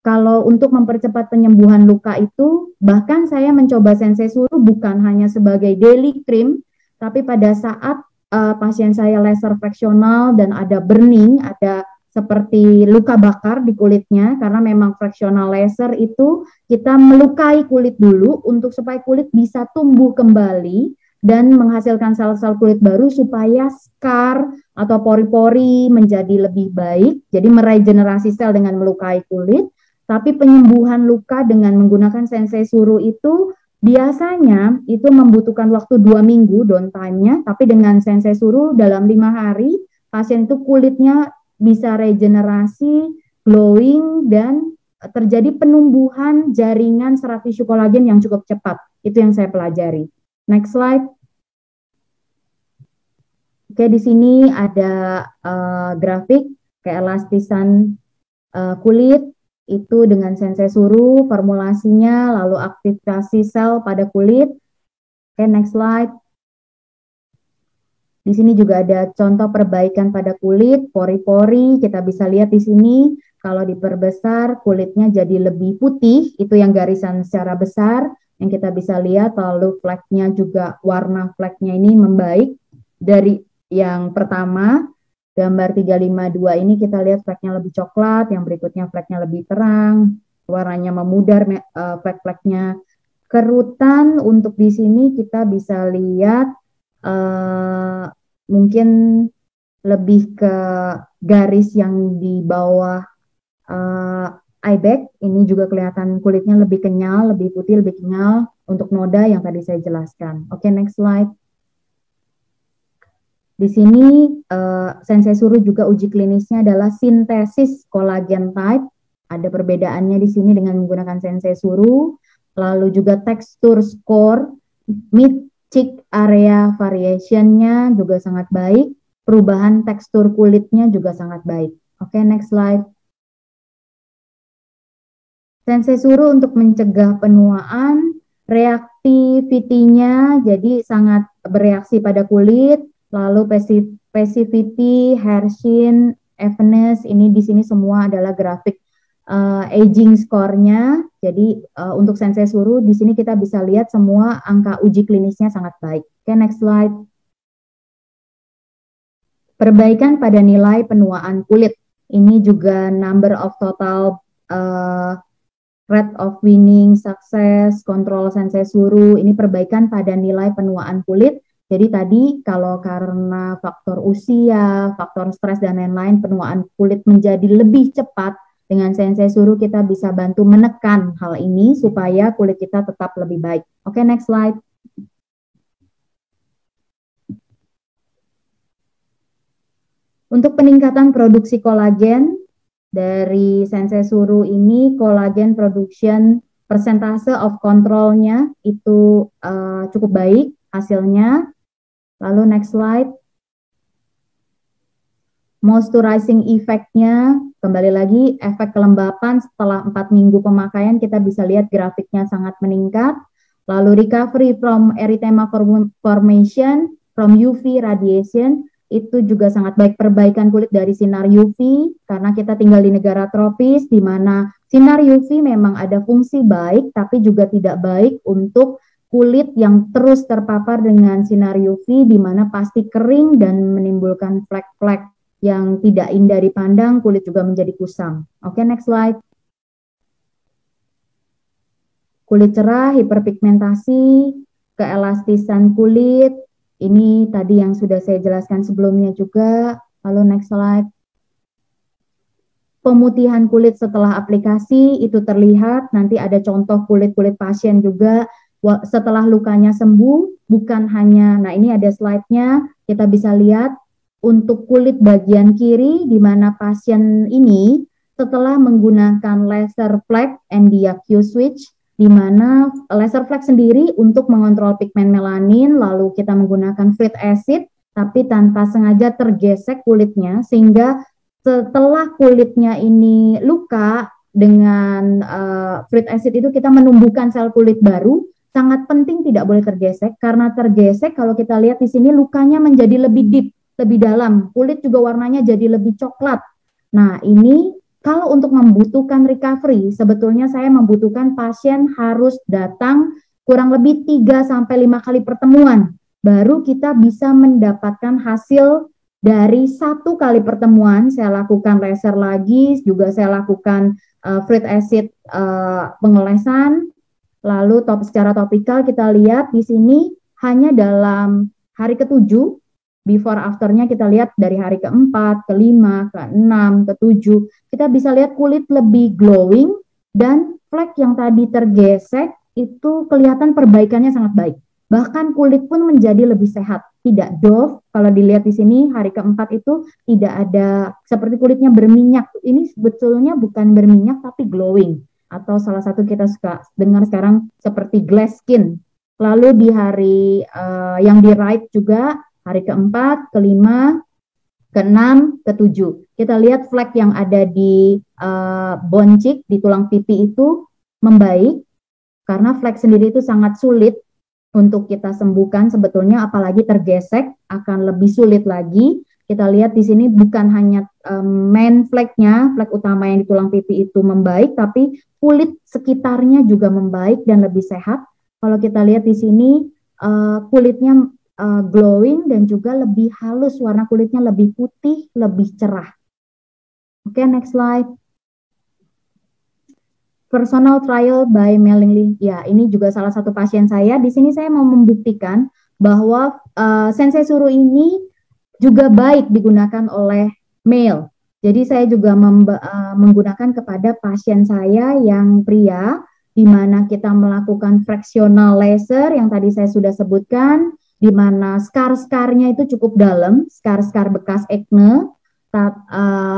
Kalau untuk mempercepat penyembuhan luka itu, bahkan saya mencoba Sensei Suru bukan hanya sebagai daily cream, tapi pada saat pasien saya laser fraksional dan ada burning, ada seperti luka bakar di kulitnya, karena memang fraksional laser itu kita melukai kulit dulu untuk supaya kulit bisa tumbuh kembali dan menghasilkan sel-sel kulit baru supaya scar atau pori-pori menjadi lebih baik. Jadi meregenerasi sel dengan melukai kulit, tapi penyembuhan luka dengan menggunakan sensei suru itu biasanya itu membutuhkan waktu 2 minggu downtime-nya, tapi dengan sensei suru dalam 5 hari pasien itu kulitnya bisa regenerasi, glowing, dan terjadi penumbuhan jaringan serat tisu kolagen yang cukup cepat. Itu yang saya pelajari. Next slide. Oke, di sini ada grafik keelastisan kulit itu dengan sensei suru, formulasinya, lalu aktivasi sel pada kulit. Oke, next slide. Di sini juga ada contoh perbaikan pada kulit, pori-pori. Kita bisa lihat di sini, kalau diperbesar kulitnya jadi lebih putih, itu yang garisan secara besar, yang kita bisa lihat, lalu fleknya juga, warna fleknya ini membaik. Dari yang pertama, gambar 352 ini kita lihat fleknya lebih coklat, yang berikutnya fleknya lebih terang, warnanya memudar, flek-fleknya kerutan. Untuk di sini kita bisa lihat mungkin lebih ke garis yang di bawah eye bag, ini juga kelihatan kulitnya lebih kenyal, lebih putih, lebih kenyal untuk noda yang tadi saya jelaskan. Oke, next slide. Di sini sensei suru juga uji klinisnya adalah sintesis kolagen type. Ada perbedaannya di sini dengan menggunakan sensei suru. Lalu juga tekstur score, mid cheek area variation-nya juga sangat baik. Perubahan tekstur kulitnya juga sangat baik. Oke, next slide. Sensei suru untuk mencegah penuaan, reactivity-nya jadi sangat bereaksi pada kulit. Lalu passivity, hair sheen, evenness, ini di sini semua adalah grafik aging score-nya. Jadi untuk sensei suru di sini kita bisa lihat semua angka uji klinisnya sangat baik. Oke, next slide. Perbaikan pada nilai penuaan kulit. Ini juga number of total rate of winning, success, kontrol sensei suru. Ini perbaikan pada nilai penuaan kulit. Jadi tadi kalau karena faktor usia, faktor stres dan lain-lain, penuaan kulit menjadi lebih cepat, dengan sensei suru kita bisa bantu menekan hal ini supaya kulit kita tetap lebih baik. Oke, next slide. Untuk peningkatan produksi kolagen, dari sensei suru ini kolagen production persentase of control-nya itu cukup baik hasilnya. Lalu next slide. Moisturizing effect-nya, kembali lagi efek kelembapan setelah 4 minggu pemakaian kita bisa lihat grafiknya sangat meningkat. Lalu recovery from erythema formation from UV radiation itu juga sangat baik, perbaikan kulit dari sinar UV karena kita tinggal di negara tropis di mana sinar UV memang ada fungsi baik tapi juga tidak baik untuk kulit yang terus terpapar dengan sinar UV di mana pasti kering dan menimbulkan flek-flek yang tidak indah dipandang, kulit juga menjadi kusam. Oke, next slide. Kulit cerah, hiperpigmentasi, keelastisan kulit, ini tadi yang sudah saya jelaskan sebelumnya juga. Lalu next slide. Pemutihan kulit setelah aplikasi itu terlihat, nanti ada contoh kulit-kulit pasien juga setelah lukanya sembuh, bukan hanya, nah ini ada slide-nya, kita bisa lihat untuk kulit bagian kiri di mana pasien ini setelah menggunakan laser flek NDIQ switch, di mana laser flek sendiri untuk mengontrol pigmen melanin, lalu kita menggunakan fruit acid, tapi tanpa sengaja tergesek kulitnya, sehingga setelah kulitnya ini luka dengan fruit acid itu kita menumbuhkan sel kulit baru. Sangat penting tidak boleh tergesek, karena tergesek kalau kita lihat di sini lukanya menjadi lebih deep, lebih dalam, kulit juga warnanya jadi lebih coklat. Nah ini kalau untuk membutuhkan recovery, sebetulnya saya membutuhkan pasien harus datang kurang lebih 3-5 kali pertemuan baru kita bisa mendapatkan hasil dari 1 kali pertemuan. Saya lakukan laser lagi, juga saya lakukan fruit acid pengolesan, lalu secara topikal kita lihat di sini hanya dalam hari ke-7, before afternya kita lihat dari hari ke-4, ke-5, ke-6, ke-7, kita bisa lihat kulit lebih glowing dan flek yang tadi tergesek itu kelihatan perbaikannya sangat baik. Bahkan kulit pun menjadi lebih sehat, tidak doff. Kalau dilihat di sini hari ke-4 itu tidak ada seperti kulitnya berminyak. Ini sebetulnya bukan berminyak tapi glowing, atau salah satu kita suka dengar sekarang seperti glass skin. Lalu di hari yang di right juga hari ke-4, ke-5, ke-6, ke-7. Kita lihat flek yang ada di bone cheek, di tulang pipi itu membaik, karena flek sendiri itu sangat sulit untuk kita sembuhkan sebetulnya, apalagi tergesek akan lebih sulit lagi. Kita lihat di sini bukan hanya main fleknya, flek utama yang di tulang pipi itu membaik, tapi kulit sekitarnya juga membaik dan lebih sehat. Kalau kita lihat di sini kulitnya glowing dan juga lebih halus, warna kulitnya lebih putih, lebih cerah. Oke, next slide. Personal trial by Mellingly. Ya, ini juga salah satu pasien saya. Di sini saya mau membuktikan bahwa Sensei Suru ini juga baik digunakan oleh male. Jadi saya juga menggunakan kepada pasien saya yang pria, di mana kita melakukan fractional laser yang tadi saya sudah sebutkan, di mana scar-scarnya itu cukup dalam, scar-scar bekas acne,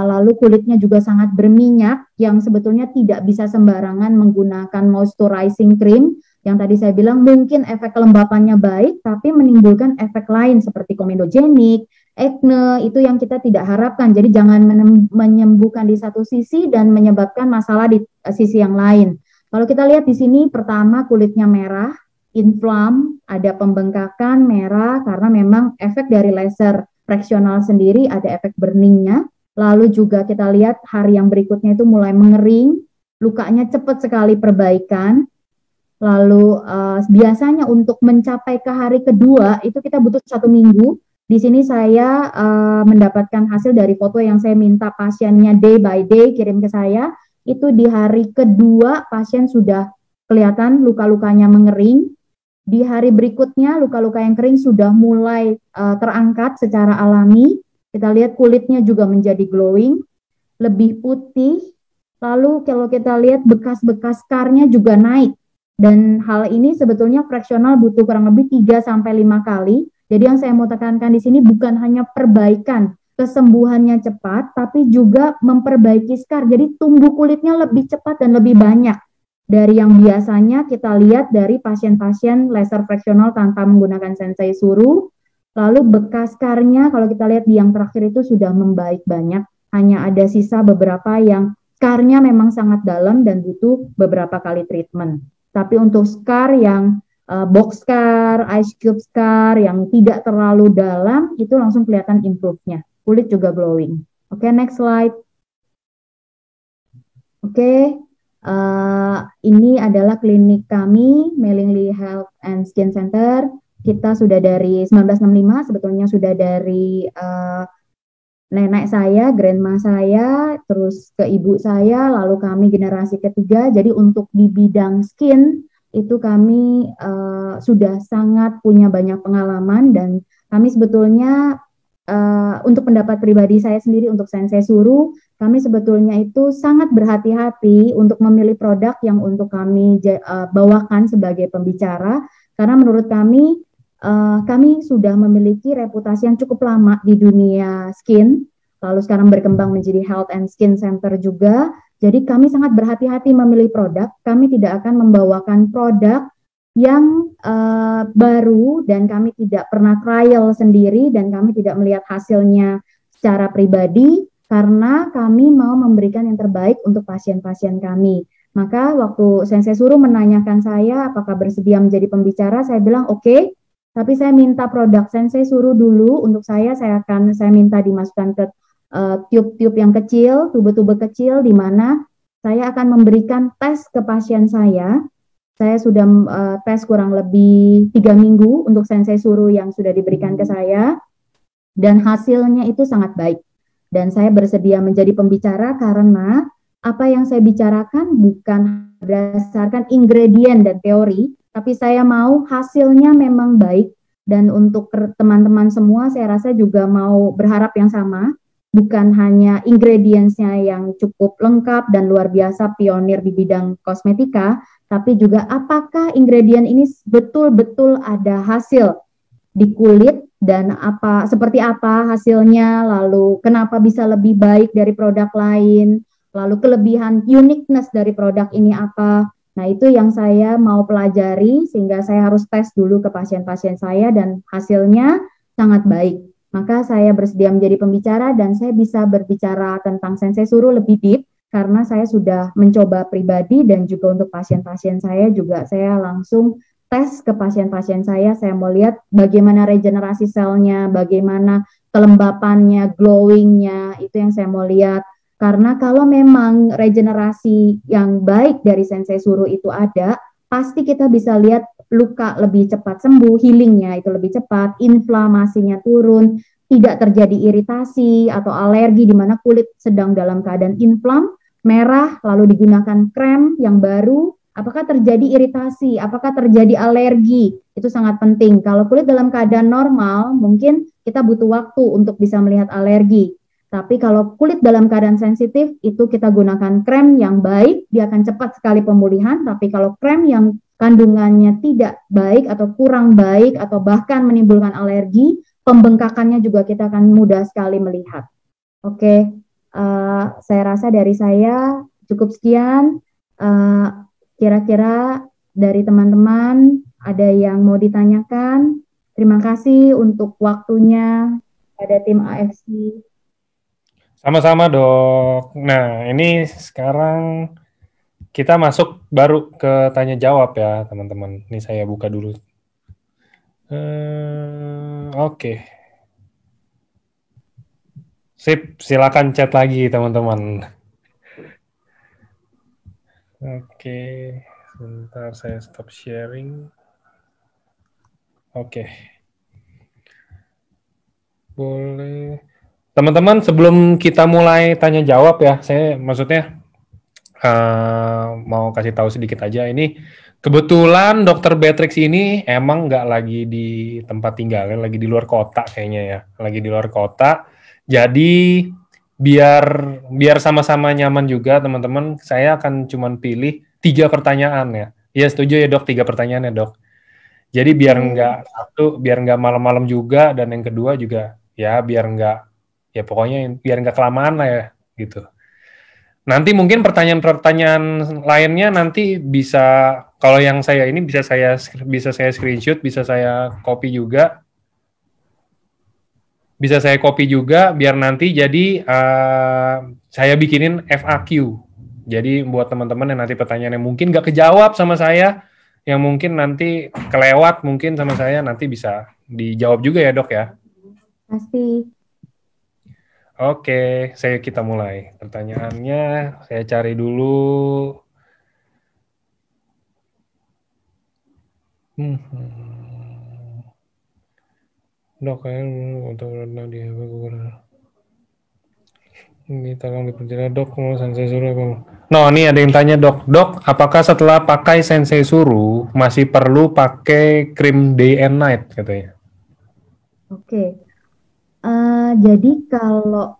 lalu kulitnya juga sangat berminyak, yang sebetulnya tidak bisa sembarangan menggunakan moisturizing cream, yang tadi saya bilang mungkin efek kelembapannya baik, tapi menimbulkan efek lain seperti komedogenik, acne, itu yang kita tidak harapkan. Jadi jangan menyembuhkan di satu sisi dan menyebabkan masalah di sisi yang lain. Kalau kita lihat di sini, pertama kulitnya merah, inflam, ada pembengkakan merah karena memang efek dari laser fractional sendiri ada efek burningnya. Lalu juga kita lihat hari yang berikutnya itu mulai mengering, lukanya cepat sekali perbaikan. Lalu biasanya untuk mencapai ke hari kedua itu kita butuh 1 minggu. Di sini saya mendapatkan hasil dari foto yang saya minta pasiennya day by day kirim ke saya. Itu di hari kedua pasien sudah kelihatan luka-lukanya mengering. Di hari berikutnya luka-luka yang kering sudah mulai terangkat secara alami. Kita lihat kulitnya juga menjadi glowing, lebih putih. Lalu kalau kita lihat bekas-bekas scarnya juga naik. Dan hal ini sebetulnya fractional butuh kurang lebih 3-5 kali. Jadi yang saya mau tekankan di sini bukan hanya perbaikan kesembuhannya cepat, tapi juga memperbaiki scar. Jadi tumbuh kulitnya lebih cepat dan lebih banyak dari yang biasanya kita lihat dari pasien-pasien laser fractional tanpa menggunakan Sensei Suru. Lalu bekas scarnya kalau kita lihat di yang terakhir itu sudah membaik banyak, hanya ada sisa beberapa yang scarnya memang sangat dalam dan butuh beberapa kali treatment. Tapi untuk scar yang box scar, ice cube scar yang tidak terlalu dalam itu langsung kelihatan improve-nya. Kulit juga glowing. Oke, next slide. Oke. Ini adalah klinik kami, Mellingly Health and Skin Center. Kita sudah dari 1965, sebetulnya sudah dari nenek saya, grandma saya, terus ke ibu saya, lalu kami generasi ketiga. Jadi untuk di bidang skin, itu kami sudah sangat punya banyak pengalaman, dan kami sebetulnya untuk pendapat pribadi saya sendiri, untuk Sensei Suru, kami sebetulnya itu sangat berhati-hati untuk memilih produk yang untuk kami bawakan sebagai pembicara, karena menurut kami sudah memiliki reputasi yang cukup lama di dunia skin, lalu sekarang berkembang menjadi Health and Skin Center juga. Jadi kami sangat berhati-hati memilih produk. Kami tidak akan membawakan produk yang baru, dan kami tidak pernah trial sendiri, dan kami tidak melihat hasilnya secara pribadi, karena kami mau memberikan yang terbaik untuk pasien-pasien kami. Maka waktu Sensei Suru menanyakan saya apakah bersedia menjadi pembicara, saya bilang oke, tapi saya minta produk Sensei Suru dulu untuk saya minta dimasukkan ke tube-tube yang kecil, tube-tube kecil, di mana saya akan memberikan tes ke pasien saya. Saya sudah tes kurang lebih 3 minggu untuk Sensei Suru yang sudah diberikan ke saya, dan hasilnya itu sangat baik. Dan saya bersedia menjadi pembicara karena apa yang saya bicarakan bukan berdasarkan ingredient dan teori, tapi saya mau hasilnya memang baik. Dan untuk teman-teman semua, saya rasa juga mau berharap yang sama, bukan hanya ingredients-nya yang cukup lengkap dan luar biasa pionir di bidang kosmetika, tapi juga apakah ingredient ini betul-betul ada hasil di kulit dan seperti apa hasilnya, lalu kenapa bisa lebih baik dari produk lain, lalu kelebihan uniqueness dari produk ini apa. Nah, itu yang saya mau pelajari sehingga saya harus tes dulu ke pasien-pasien saya dan hasilnya sangat baik. Maka saya bersedia menjadi pembicara dan saya bisa berbicara tentang Sensei Suru lebih deep karena saya sudah mencoba pribadi dan juga untuk pasien-pasien saya juga saya langsung tes ke pasien-pasien saya mau lihat bagaimana regenerasi selnya, bagaimana kelembapannya, glowingnya, itu yang saya mau lihat. Karena kalau memang regenerasi yang baik dari Sensei Suru itu ada, pasti kita bisa lihat luka lebih cepat sembuh, healingnya itu lebih cepat, inflamasinya turun, tidak terjadi iritasi atau alergi di mana kulit sedang dalam keadaan inflam, merah, lalu digunakan krem yang baru, apakah terjadi iritasi, apakah terjadi alergi, itu sangat penting. Kalau kulit dalam keadaan normal, mungkin kita butuh waktu untuk bisa melihat alergi. Tapi kalau kulit dalam keadaan sensitif, itu kita gunakan krem yang baik, dia akan cepat sekali pemulihan. Tapi kalau krem yang kandungannya tidak baik atau kurang baik atau bahkan menimbulkan alergi, pembengkakannya juga kita akan mudah sekali melihat. Oke, saya rasa dari saya cukup sekian. Kira-kira dari teman-teman ada yang mau ditanyakan? Terima kasih untuk waktunya pada tim AFC. Sama-sama dok. Nah ini sekarang kita masuk baru ke tanya jawab ya teman-teman. Ini saya buka dulu. Oke. Sip, silakan chat lagi teman-teman. Oke, sebentar saya stop sharing. Oke. Boleh. Teman-teman, sebelum kita mulai tanya jawab ya, saya maksudnya mau kasih tahu sedikit aja. Ini kebetulan Dokter Beatrix ini emang nggak lagi di tempat tinggalnya, lagi di luar kota kayaknya ya, lagi di luar kota. Jadi biar sama-sama nyaman juga teman-teman, saya akan cuman pilih 3 pertanyaan ya. Iya setuju ya dok, 3 pertanyaan ya dok. Jadi biar nggak malam-malam juga, dan yang kedua juga ya biar nggak kelamaan lah ya gitu. Nanti mungkin pertanyaan-pertanyaan lainnya nanti bisa, kalau yang saya ini bisa saya screenshot, bisa saya copy juga. Bisa saya copy juga biar nanti jadi saya bikinin FAQ. Jadi buat teman-teman yang nanti pertanyaannya mungkin nggak kejawab sama saya, yang mungkin nanti kelewat mungkin sama saya, nanti bisa dijawab juga ya dok ya. Pasti. Oke, kita mulai. Pertanyaannya saya cari dulu. Dok, untuk di ini tolong diperjelas dok, mau Sensei Suru apa? No, ini ada yang tanya dok, apakah setelah pakai Sensei Suru masih perlu pakai krim day and night katanya? Oke. Jadi kalau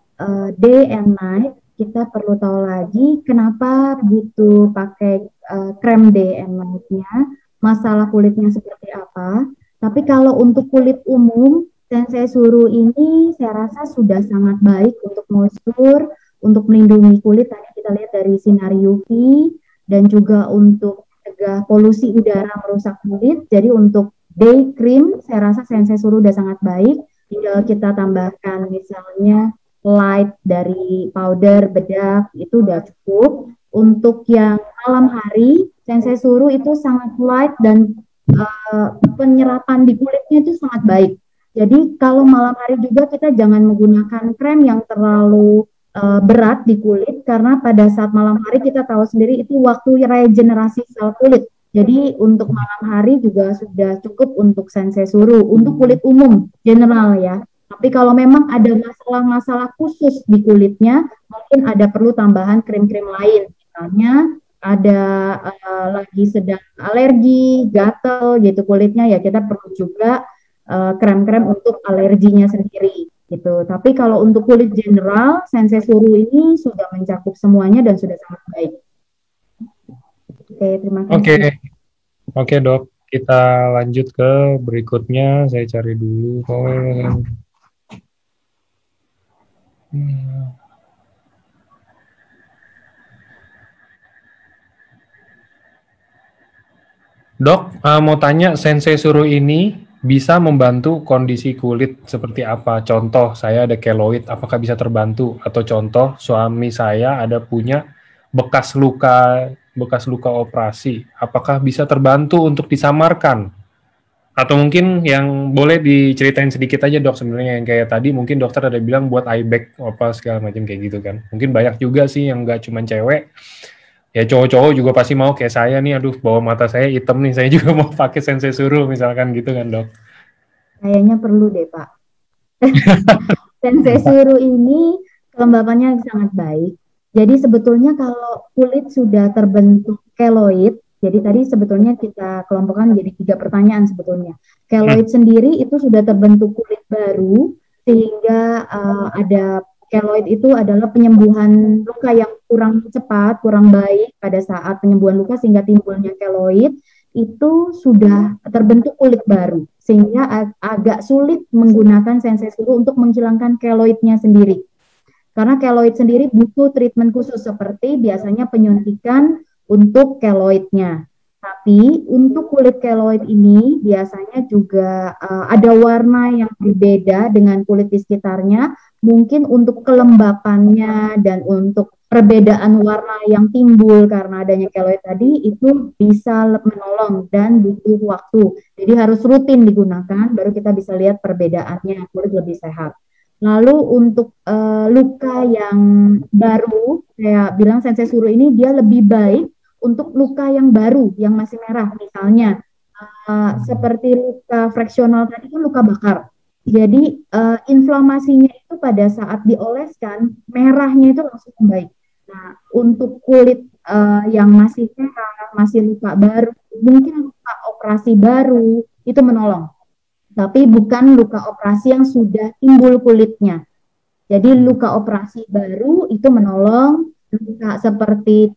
day and night kita perlu tahu lagi kenapa butuh pakai krem day and night-nya, masalah kulitnya seperti apa. Tapi kalau untuk kulit umum, Sensei Suru ini saya rasa sudah sangat baik untuk moisture, untuk melindungi kulit. Tadi kita lihat dari sinar UV dan juga untuk mencegah polusi udara merusak kulit. Jadi untuk day cream saya rasa Sensei Suru sudah sangat baik. Tinggal kita tambahkan misalnya light dari powder bedak, itu udah cukup. Untuk yang malam hari, Sensei Suru itu sangat light dan penyerapan di kulitnya itu sangat baik. Jadi kalau malam hari juga kita jangan menggunakan krem yang terlalu berat di kulit, karena pada saat malam hari kita tahu sendiri itu waktu regenerasi sel kulit. Jadi untuk malam hari juga sudah cukup untuk sensei suruh untuk kulit umum general ya. Tapi kalau memang ada masalah-masalah khusus di kulitnya, mungkin ada perlu tambahan krim-krim lain. Misalnya ada lagi sedang alergi, gatal gitu kulitnya ya kita perlu juga krem-krem untuk alerginya sendiri gitu. Tapi kalau untuk kulit general, sensei suruh ini sudah mencakup semuanya dan sudah sangat baik. Oke, terima Oke, kasih. oke dok. Kita lanjut ke berikutnya. Saya cari dulu. Dok, mau tanya, sensei suruh ini bisa membantu kondisi kulit seperti apa? Contoh, saya ada keloid, apakah bisa terbantu? Atau contoh, suami saya ada punya bekas luka operasi, apakah bisa terbantu untuk disamarkan? Atau mungkin yang boleh diceritain sedikit aja dok, sebenarnya yang kayak tadi mungkin dokter ada bilang buat eye bag apa segala macam kayak gitu kan. Mungkin banyak juga sih yang nggak cuma cewek, ya cowok-cowok juga pasti mau kayak saya nih, aduh bawah mata saya hitam nih, saya juga mau pakai sensei suruh misalkan gitu kan dok. Kayaknya perlu deh Pak. Sensei suruh ini kelembapannya sangat baik. Jadi sebetulnya kalau kulit sudah terbentuk keloid, jadi tadi sebetulnya kita kelompokkan menjadi 3 pertanyaan sebetulnya. Keloid sendiri itu sudah terbentuk kulit baru, sehingga ada keloid itu adalah penyembuhan luka yang kurang cepat, kurang baik pada saat penyembuhan luka sehingga timbulnya keloid itu sudah terbentuk kulit baru sehingga agak sulit menggunakan sensei suruh untuk menghilangkan keloidnya sendiri. Karena keloid sendiri butuh treatment khusus seperti biasanya penyuntikan untuk keloidnya. Tapi untuk kulit keloid ini biasanya juga ada warna yang berbeda dengan kulit di sekitarnya. Mungkin untuk kelembapannya dan untuk perbedaan warna yang timbul karena adanya keloid tadi itu bisa menolong dan butuh waktu. Jadi harus rutin digunakan baru kita bisa lihat perbedaannya kulit lebih sehat. Lalu untuk luka yang baru, saya bilang sensei suruh ini dia lebih baik untuk luka yang baru, yang masih merah. Misalnya seperti luka fraksional tadi kan luka bakar. Jadi inflamasinya itu pada saat dioleskan merahnya itu langsung membaik. Nah, untuk kulit yang masih merah, masih luka baru, mungkin luka operasi baru itu menolong. Tapi bukan luka operasi yang sudah timbul kulitnya. Jadi luka operasi baru itu menolong. Luka seperti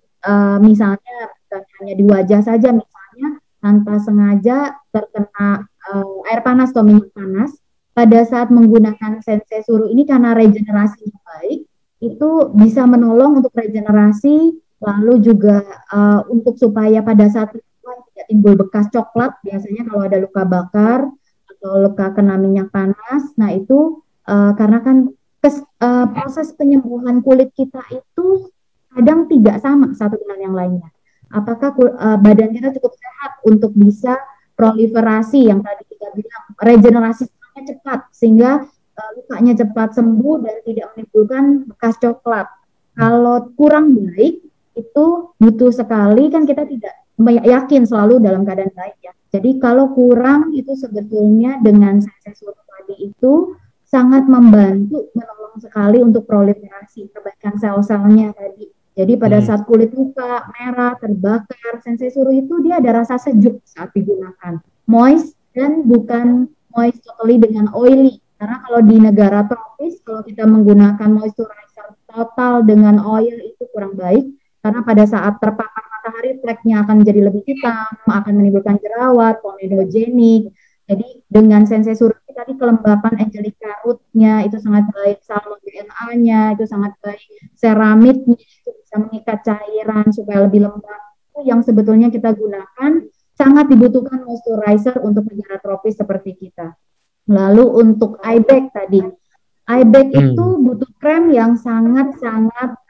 misalnya bukan hanya di wajah saja, misalnya tanpa sengaja terkena air panas atau minyak panas, pada saat menggunakan sensei suruh ini karena regenerasi yang baik, itu bisa menolong untuk regenerasi, lalu juga untuk supaya pada saat tidak timbul bekas coklat, biasanya kalau ada luka bakar atau luka kena minyak panas, nah itu karena kan proses penyembuhan kulit kita itu kadang tidak sama satu dengan yang lainnya. Apakah badan kita cukup sehat untuk bisa proliferasi yang tadi kita bilang regenerasi cepat sehingga lukanya cepat sembuh dan tidak menimbulkan bekas coklat. Kalau kurang baik itu butuh sekali kan kita tidak yakin selalu dalam keadaan baik ya. Jadi kalau kurang itu sebetulnya dengan sensei suruh tadi itu sangat membantu menolong sekali untuk proliferasi perbaikan sel-selnya tadi. Jadi pada saat kulit luka, merah, terbakar, sensei suruh itu dia ada rasa sejuk saat digunakan. Moist dan bukan moist totally dengan oily. Karena kalau di negara tropis, kalau kita menggunakan moisturizer total dengan oil itu kurang baik. Karena pada saat terpapar matahari, fleknya akan menjadi lebih hitam, akan menimbulkan jerawat, komedogenik. Jadi dengan sensei suruh tadi kelembapan Angelica root-nya itu sangat baik, salmon DNA-nya itu sangat baik, ceramidnya itu bisa mengikat cairan supaya lebih lembab. Itu yang sebetulnya kita gunakan sangat dibutuhkan moisturizer untuk negara tropis seperti kita. Lalu untuk eye bag tadi, eye bag itu butuh krem yang sangat-sangat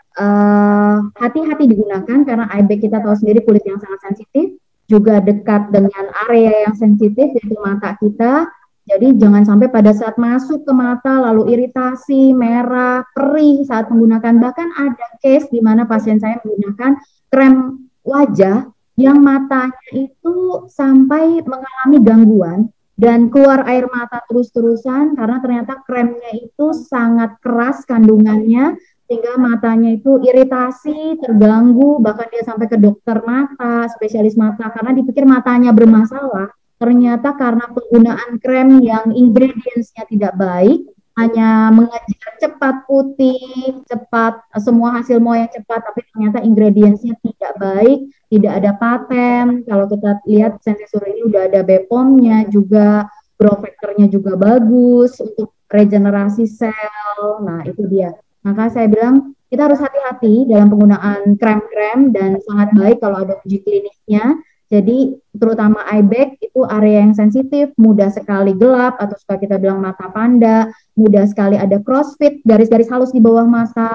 hati-hati digunakan karena eye bag kita tahu sendiri kulit yang sangat sensitif, juga dekat dengan area yang sensitif yaitu mata kita. Jadi jangan sampai pada saat masuk ke mata lalu iritasi, merah, perih saat menggunakan. Bahkan ada case di mana pasien saya menggunakan krem wajah yang matanya itu sampai mengalami gangguan dan keluar air mata terus-terusan karena ternyata kremnya itu sangat keras kandungannya sehingga matanya itu iritasi, terganggu, bahkan dia sampai ke dokter mata, spesialis mata karena dipikir matanya bermasalah. Ternyata karena penggunaan krem yang ingredientsnya tidak baik, hanya mengejar cepat putih, cepat semua hasil mau yang cepat, tapi ternyata ingredientsnya tidak baik, tidak ada paten. Kalau kita lihat Sensesur ini udah ada BPOM-nya juga, growth factor-nya juga bagus untuk regenerasi sel. Nah, itu dia. Maka saya bilang kita harus hati-hati dalam penggunaan krem-krem dan sangat baik kalau ada uji klinisnya. Jadi terutama eye bag itu area yang sensitif, mudah sekali gelap atau suka kita bilang mata panda, mudah sekali ada crossfit, garis-garis halus di bawah mata,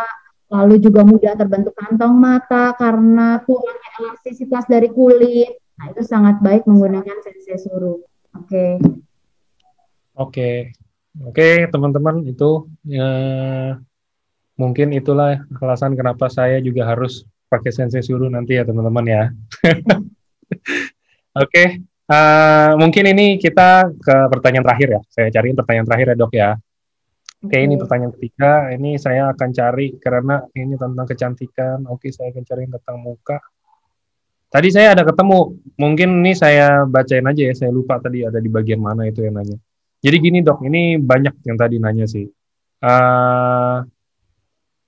lalu juga mudah terbentuk kantong mata karena kurangnya elastisitas dari kulit. Nah, itu sangat baik menggunakan Sensesuru. Oke. Oke, teman-teman, itu mungkin itulah alasan kenapa saya juga harus pakai Sensesuru nanti ya, teman-teman ya. Oke, mungkin ini kita ke pertanyaan terakhir ya. Saya cariin pertanyaan terakhir ya, Dok ya. Oke, ini pertanyaan ketiga. Ini saya akan cari karena ini tentang kecantikan. Oke, saya akan cari tentang muka. Tadi saya ada ketemu. Mungkin ini saya bacain aja ya. Saya lupa tadi ada di bagian mana itu yang nanya. Jadi gini, Dok. Ini banyak yang tadi nanya sih.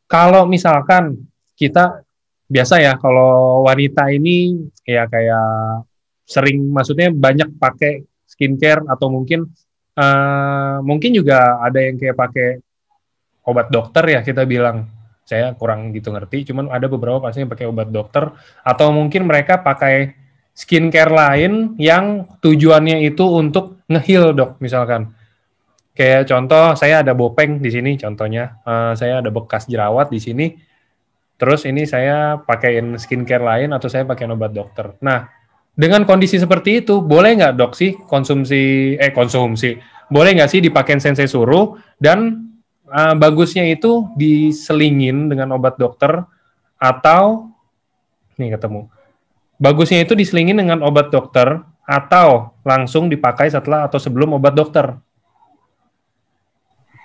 Kalau misalkan kita biasa ya, kalau wanita ini ya kayak sering, maksudnya banyak pakai skincare atau mungkin juga ada yang kayak pakai obat dokter ya, kita bilang. Saya kurang gitu ngerti, cuman ada beberapa pasien yang pakai obat dokter atau mungkin mereka pakai skincare lain yang tujuannya itu untuk nge-heal, Dok, misalkan. Kayak contoh, saya ada bopeng di sini contohnya. Saya ada bekas jerawat di sini. Terus ini saya pakaiin skincare lain atau saya pakai obat dokter. Nah, dengan kondisi seperti itu, boleh nggak, Dok, sih konsumsi, boleh nggak sih dipakai Sensesuru dan bagusnya itu diselingin dengan obat dokter atau, nih ketemu, bagusnya itu diselingin dengan obat dokter atau langsung dipakai setelah atau sebelum obat dokter?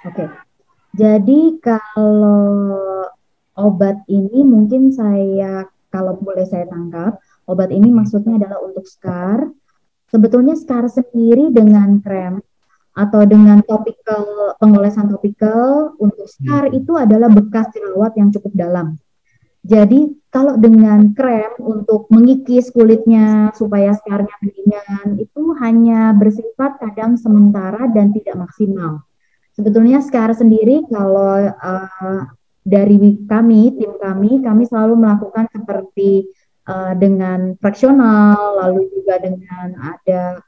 Oke, jadi kalau obat ini mungkin kalau boleh saya tangkap, obat ini maksudnya adalah untuk scar. Sebetulnya scar sendiri dengan krem atau dengan topikal, pengolesan topikal untuk scar itu adalah bekas jerawat yang cukup dalam. Jadi kalau dengan krem untuk mengikis kulitnya supaya scarnya mendingan itu hanya bersifat kadang sementara dan tidak maksimal. Sebetulnya scar sendiri kalau dari tim kami selalu melakukan seperti dengan fraksional, lalu juga dengan ada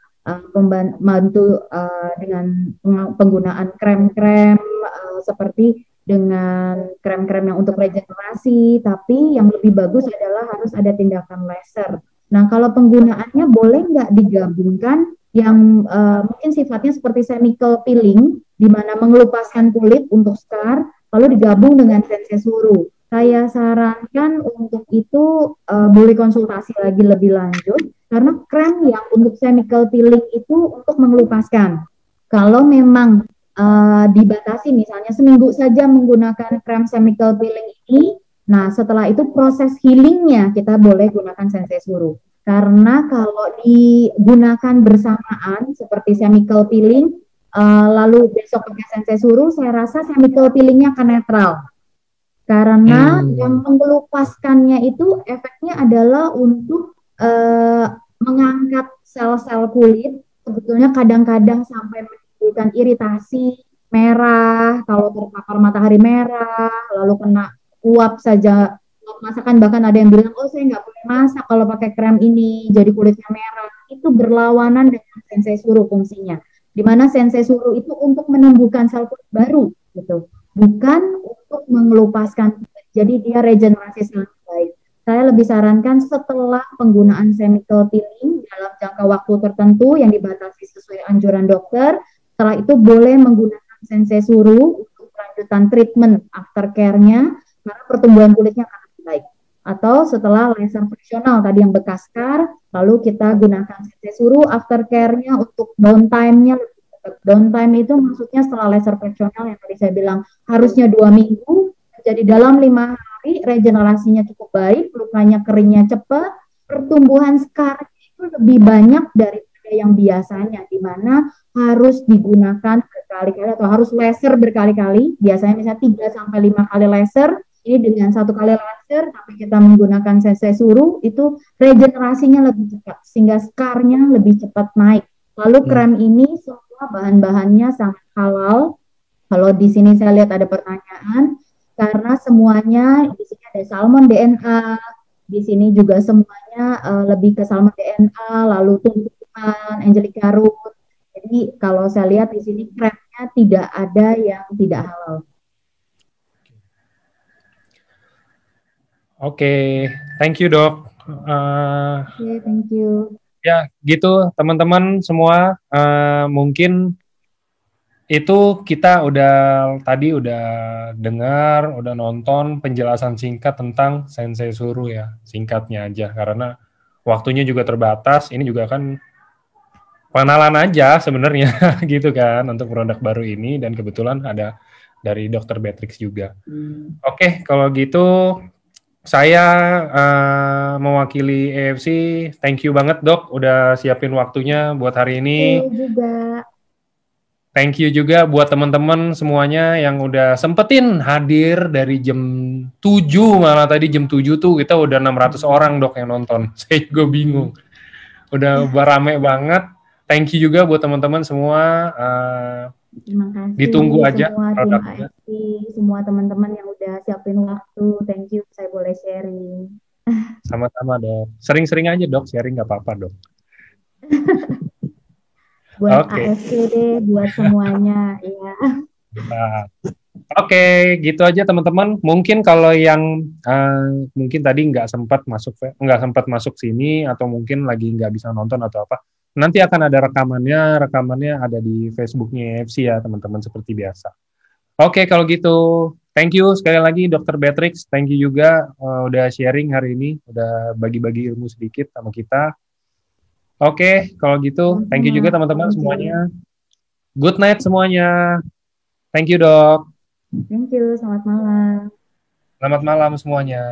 membantu dengan penggunaan krem-krem seperti dengan krem-krem yang untuk regenerasi, tapi yang lebih bagus adalah harus ada tindakan laser. Nah, kalau penggunaannya boleh nggak digabungkan yang mungkin sifatnya seperti chemical peeling, di mana mengelupaskan kulit untuk scar, lalu digabung dengan Sensesuru. Saya sarankan untuk itu boleh konsultasi lagi lebih lanjut, karena krem yang untuk chemical peeling itu untuk mengelupaskan. Kalau memang dibatasi misalnya seminggu saja menggunakan krem chemical peeling ini, nah setelah itu proses healingnya kita boleh gunakan Sensesuru. Karena kalau digunakan bersamaan seperti chemical peeling, lalu besok pakai Sensesuru, saya rasa chemical peelingnya akan netral. Karena yang mengelupaskannya itu efeknya adalah untuk mengangkat sel-sel kulit, sebetulnya kadang-kadang sampai menimbulkan iritasi, merah, kalau terpapar matahari merah, lalu kena uap saja masakan, bahkan ada yang bilang, oh saya nggak boleh masak kalau pakai krem ini, jadi kulitnya merah. Itu berlawanan dengan Sensesuru fungsinya. Di mana Sensesuru itu untuk menumbuhkan sel kulit baru, gitu. Bukan untuk mengelupaskan, jadi dia regenerasi sel baik. Saya lebih sarankan setelah penggunaan chemical peeling dalam jangka waktu tertentu yang dibatasi sesuai anjuran dokter, setelah itu boleh menggunakan Sensesuru untuk lanjutan treatment aftercare-nya, karena pertumbuhan kulitnya akan lebih baik. atau setelah laser fraksional tadi yang bekas scar, lalu kita gunakan sensei suruh aftercare-nya untuk downtime-nya lebih cepat. Downtime itu maksudnya setelah laser fraksional yang tadi saya bilang harusnya 2 minggu, jadi dalam 5 hari regenerasinya cukup baik, lukanya keringnya cepat, pertumbuhan scar itu lebih banyak daripada yang biasanya, di mana harus digunakan berkali-kali atau harus laser berkali-kali, biasanya misalnya 3 sampai 5 kali laser. Ini dengan 1 kali laser, tapi kita menggunakan sensei suruh, itu regenerasinya lebih cepat, sehingga scarnya lebih cepat naik. Lalu krem ini semua bahan-bahannya sangat halal. Kalau di sini saya lihat ada pertanyaan, karena semuanya di sini ada salmon DNA, di sini juga semuanya lebih ke salmon DNA, lalu tumbuhan, angelica root. Jadi kalau saya lihat di sini kremnya tidak ada yang tidak halal. Oke, thank you dok. Oke, thank you. Ya gitu teman-teman semua, mungkin itu kita tadi udah dengar, udah nonton penjelasan singkat tentang sensei suruh ya, singkatnya aja karena waktunya juga terbatas. Ini juga kan pengenalan aja sebenarnya gitu kan untuk produk baru ini, dan kebetulan ada dari Dr. Beatrix juga. Oke, kalau gitu saya mewakili AFC, thank you banget dok udah siapin waktunya buat hari ini. juga. Thank you juga buat teman-teman semuanya yang udah sempetin hadir dari jam 7, malah tadi jam 7 tuh kita udah 600 orang dok yang nonton. Saya juga bingung. Udah rame banget. Thank you juga buat teman-teman semua. Terima kasih Ditunggu aja semua tim produknya. AFC, semua teman-teman yang udah siapin waktu. Thank you, saya boleh sharing. Sama-sama dok. Sering-sering aja dok, sharing nggak apa-apa dok. Buat Oke. AFC deh, buat semuanya. Ya. Oke, gitu aja teman-teman. Mungkin kalau yang mungkin tadi nggak sempat masuk sini atau mungkin lagi nggak bisa nonton atau apa, nanti akan ada rekamannya ada di Facebooknya AFC ya teman-teman seperti biasa. Oke, kalau gitu, thank you sekali lagi Dr. Beatrix, thank you juga udah sharing hari ini, udah bagi-bagi ilmu sedikit sama kita. Oke, kalau gitu, thank you juga teman-teman semuanya. Good night semuanya. Thank you dok. Thank you, selamat malam. Selamat malam semuanya.